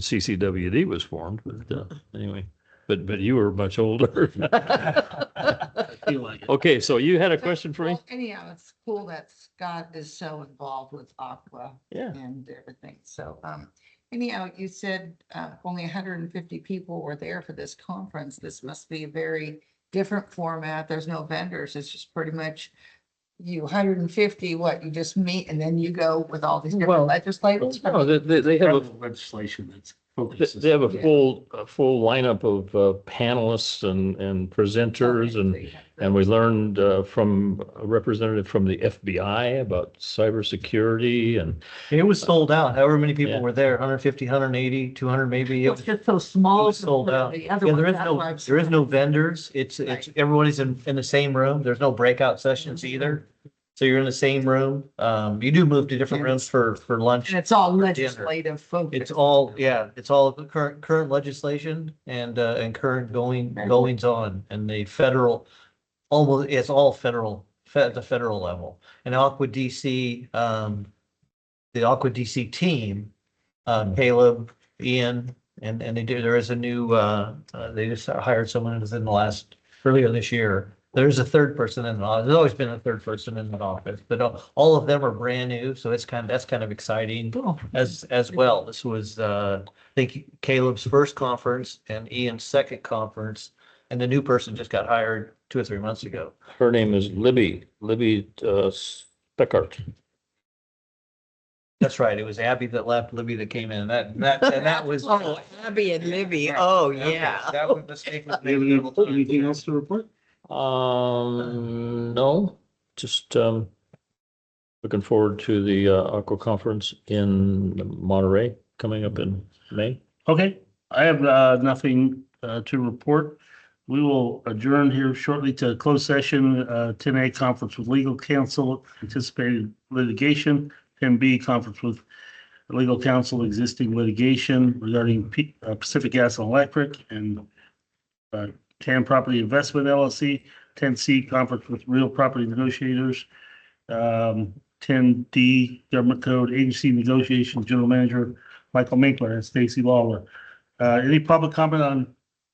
CCWD was formed, but anyway, but you were much older. I feel like it. Okay, so you had a question for me? Well, anyhow, it's cool that Scott is so involved with Aqua Yeah. and everything. So, anyhow, you said, only 150 people were there for this conference. This must be a very different format. There's no vendors. It's just pretty much you 150, what, you just meet and then you go with all these Well, different legislators? No, they have a Legislation that's They focused. they have a full lineup of panelists and presenters, and we learned from a representative from the FBI about cybersecurity, and It was sold out, however many people Yeah. were there, 150, 180, 200 maybe. It It's was just so small. sold out. The Yeah, other there ones, is that's no, why I'm there is no surprised. vendors. It's, Right. everybody's in the same room. There's no breakout sessions either. So you're in the same room. You do move to different Yeah. rooms for lunch. And it's all legislative focus. It's all, yeah, it's all the current legislation and current goings on and the federal, almost, it's all federal, the federal level. And Aqua DC, the Aqua DC team, Caleb, Ian, and there is a new, they just hired someone within the earlier this year. There's a third person in the office. There's always been a third person in the office, but all of them are brand new. So that's kind of exciting as well. This was, I think Caleb's first conference and Ian's second conference. And the new person just got hired 2 or 3 months ago. her name is Libby Speckart. That's right. It was Abby that left, Libby that came in. That was. Oh, Abby and Libby. Oh, yeah. That was mistake was Do you made. have anything else to report? No, just looking forward to the Aqua Conference in Monterey coming up in May. Okay, I have nothing to report. We will adjourn here shortly to closed session, 10A conference with legal counsel, anticipated litigation, 10B conference with legal counsel, existing litigation regarding Pacific Gas and Electric and TAM Property Investment LLC, 10C conference with real property negotiators, 10D government code agency negotiations, general manager Michael Minkler and Stacy Lawler. Any public comment on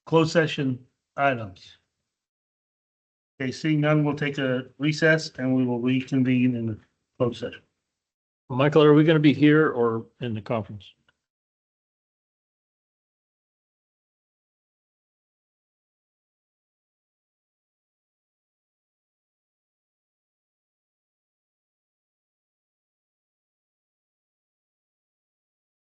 closed session items? Okay, seeing none, we'll take a recess and we will reconvene in the closed session. Michael, are we going to be here or in the conference?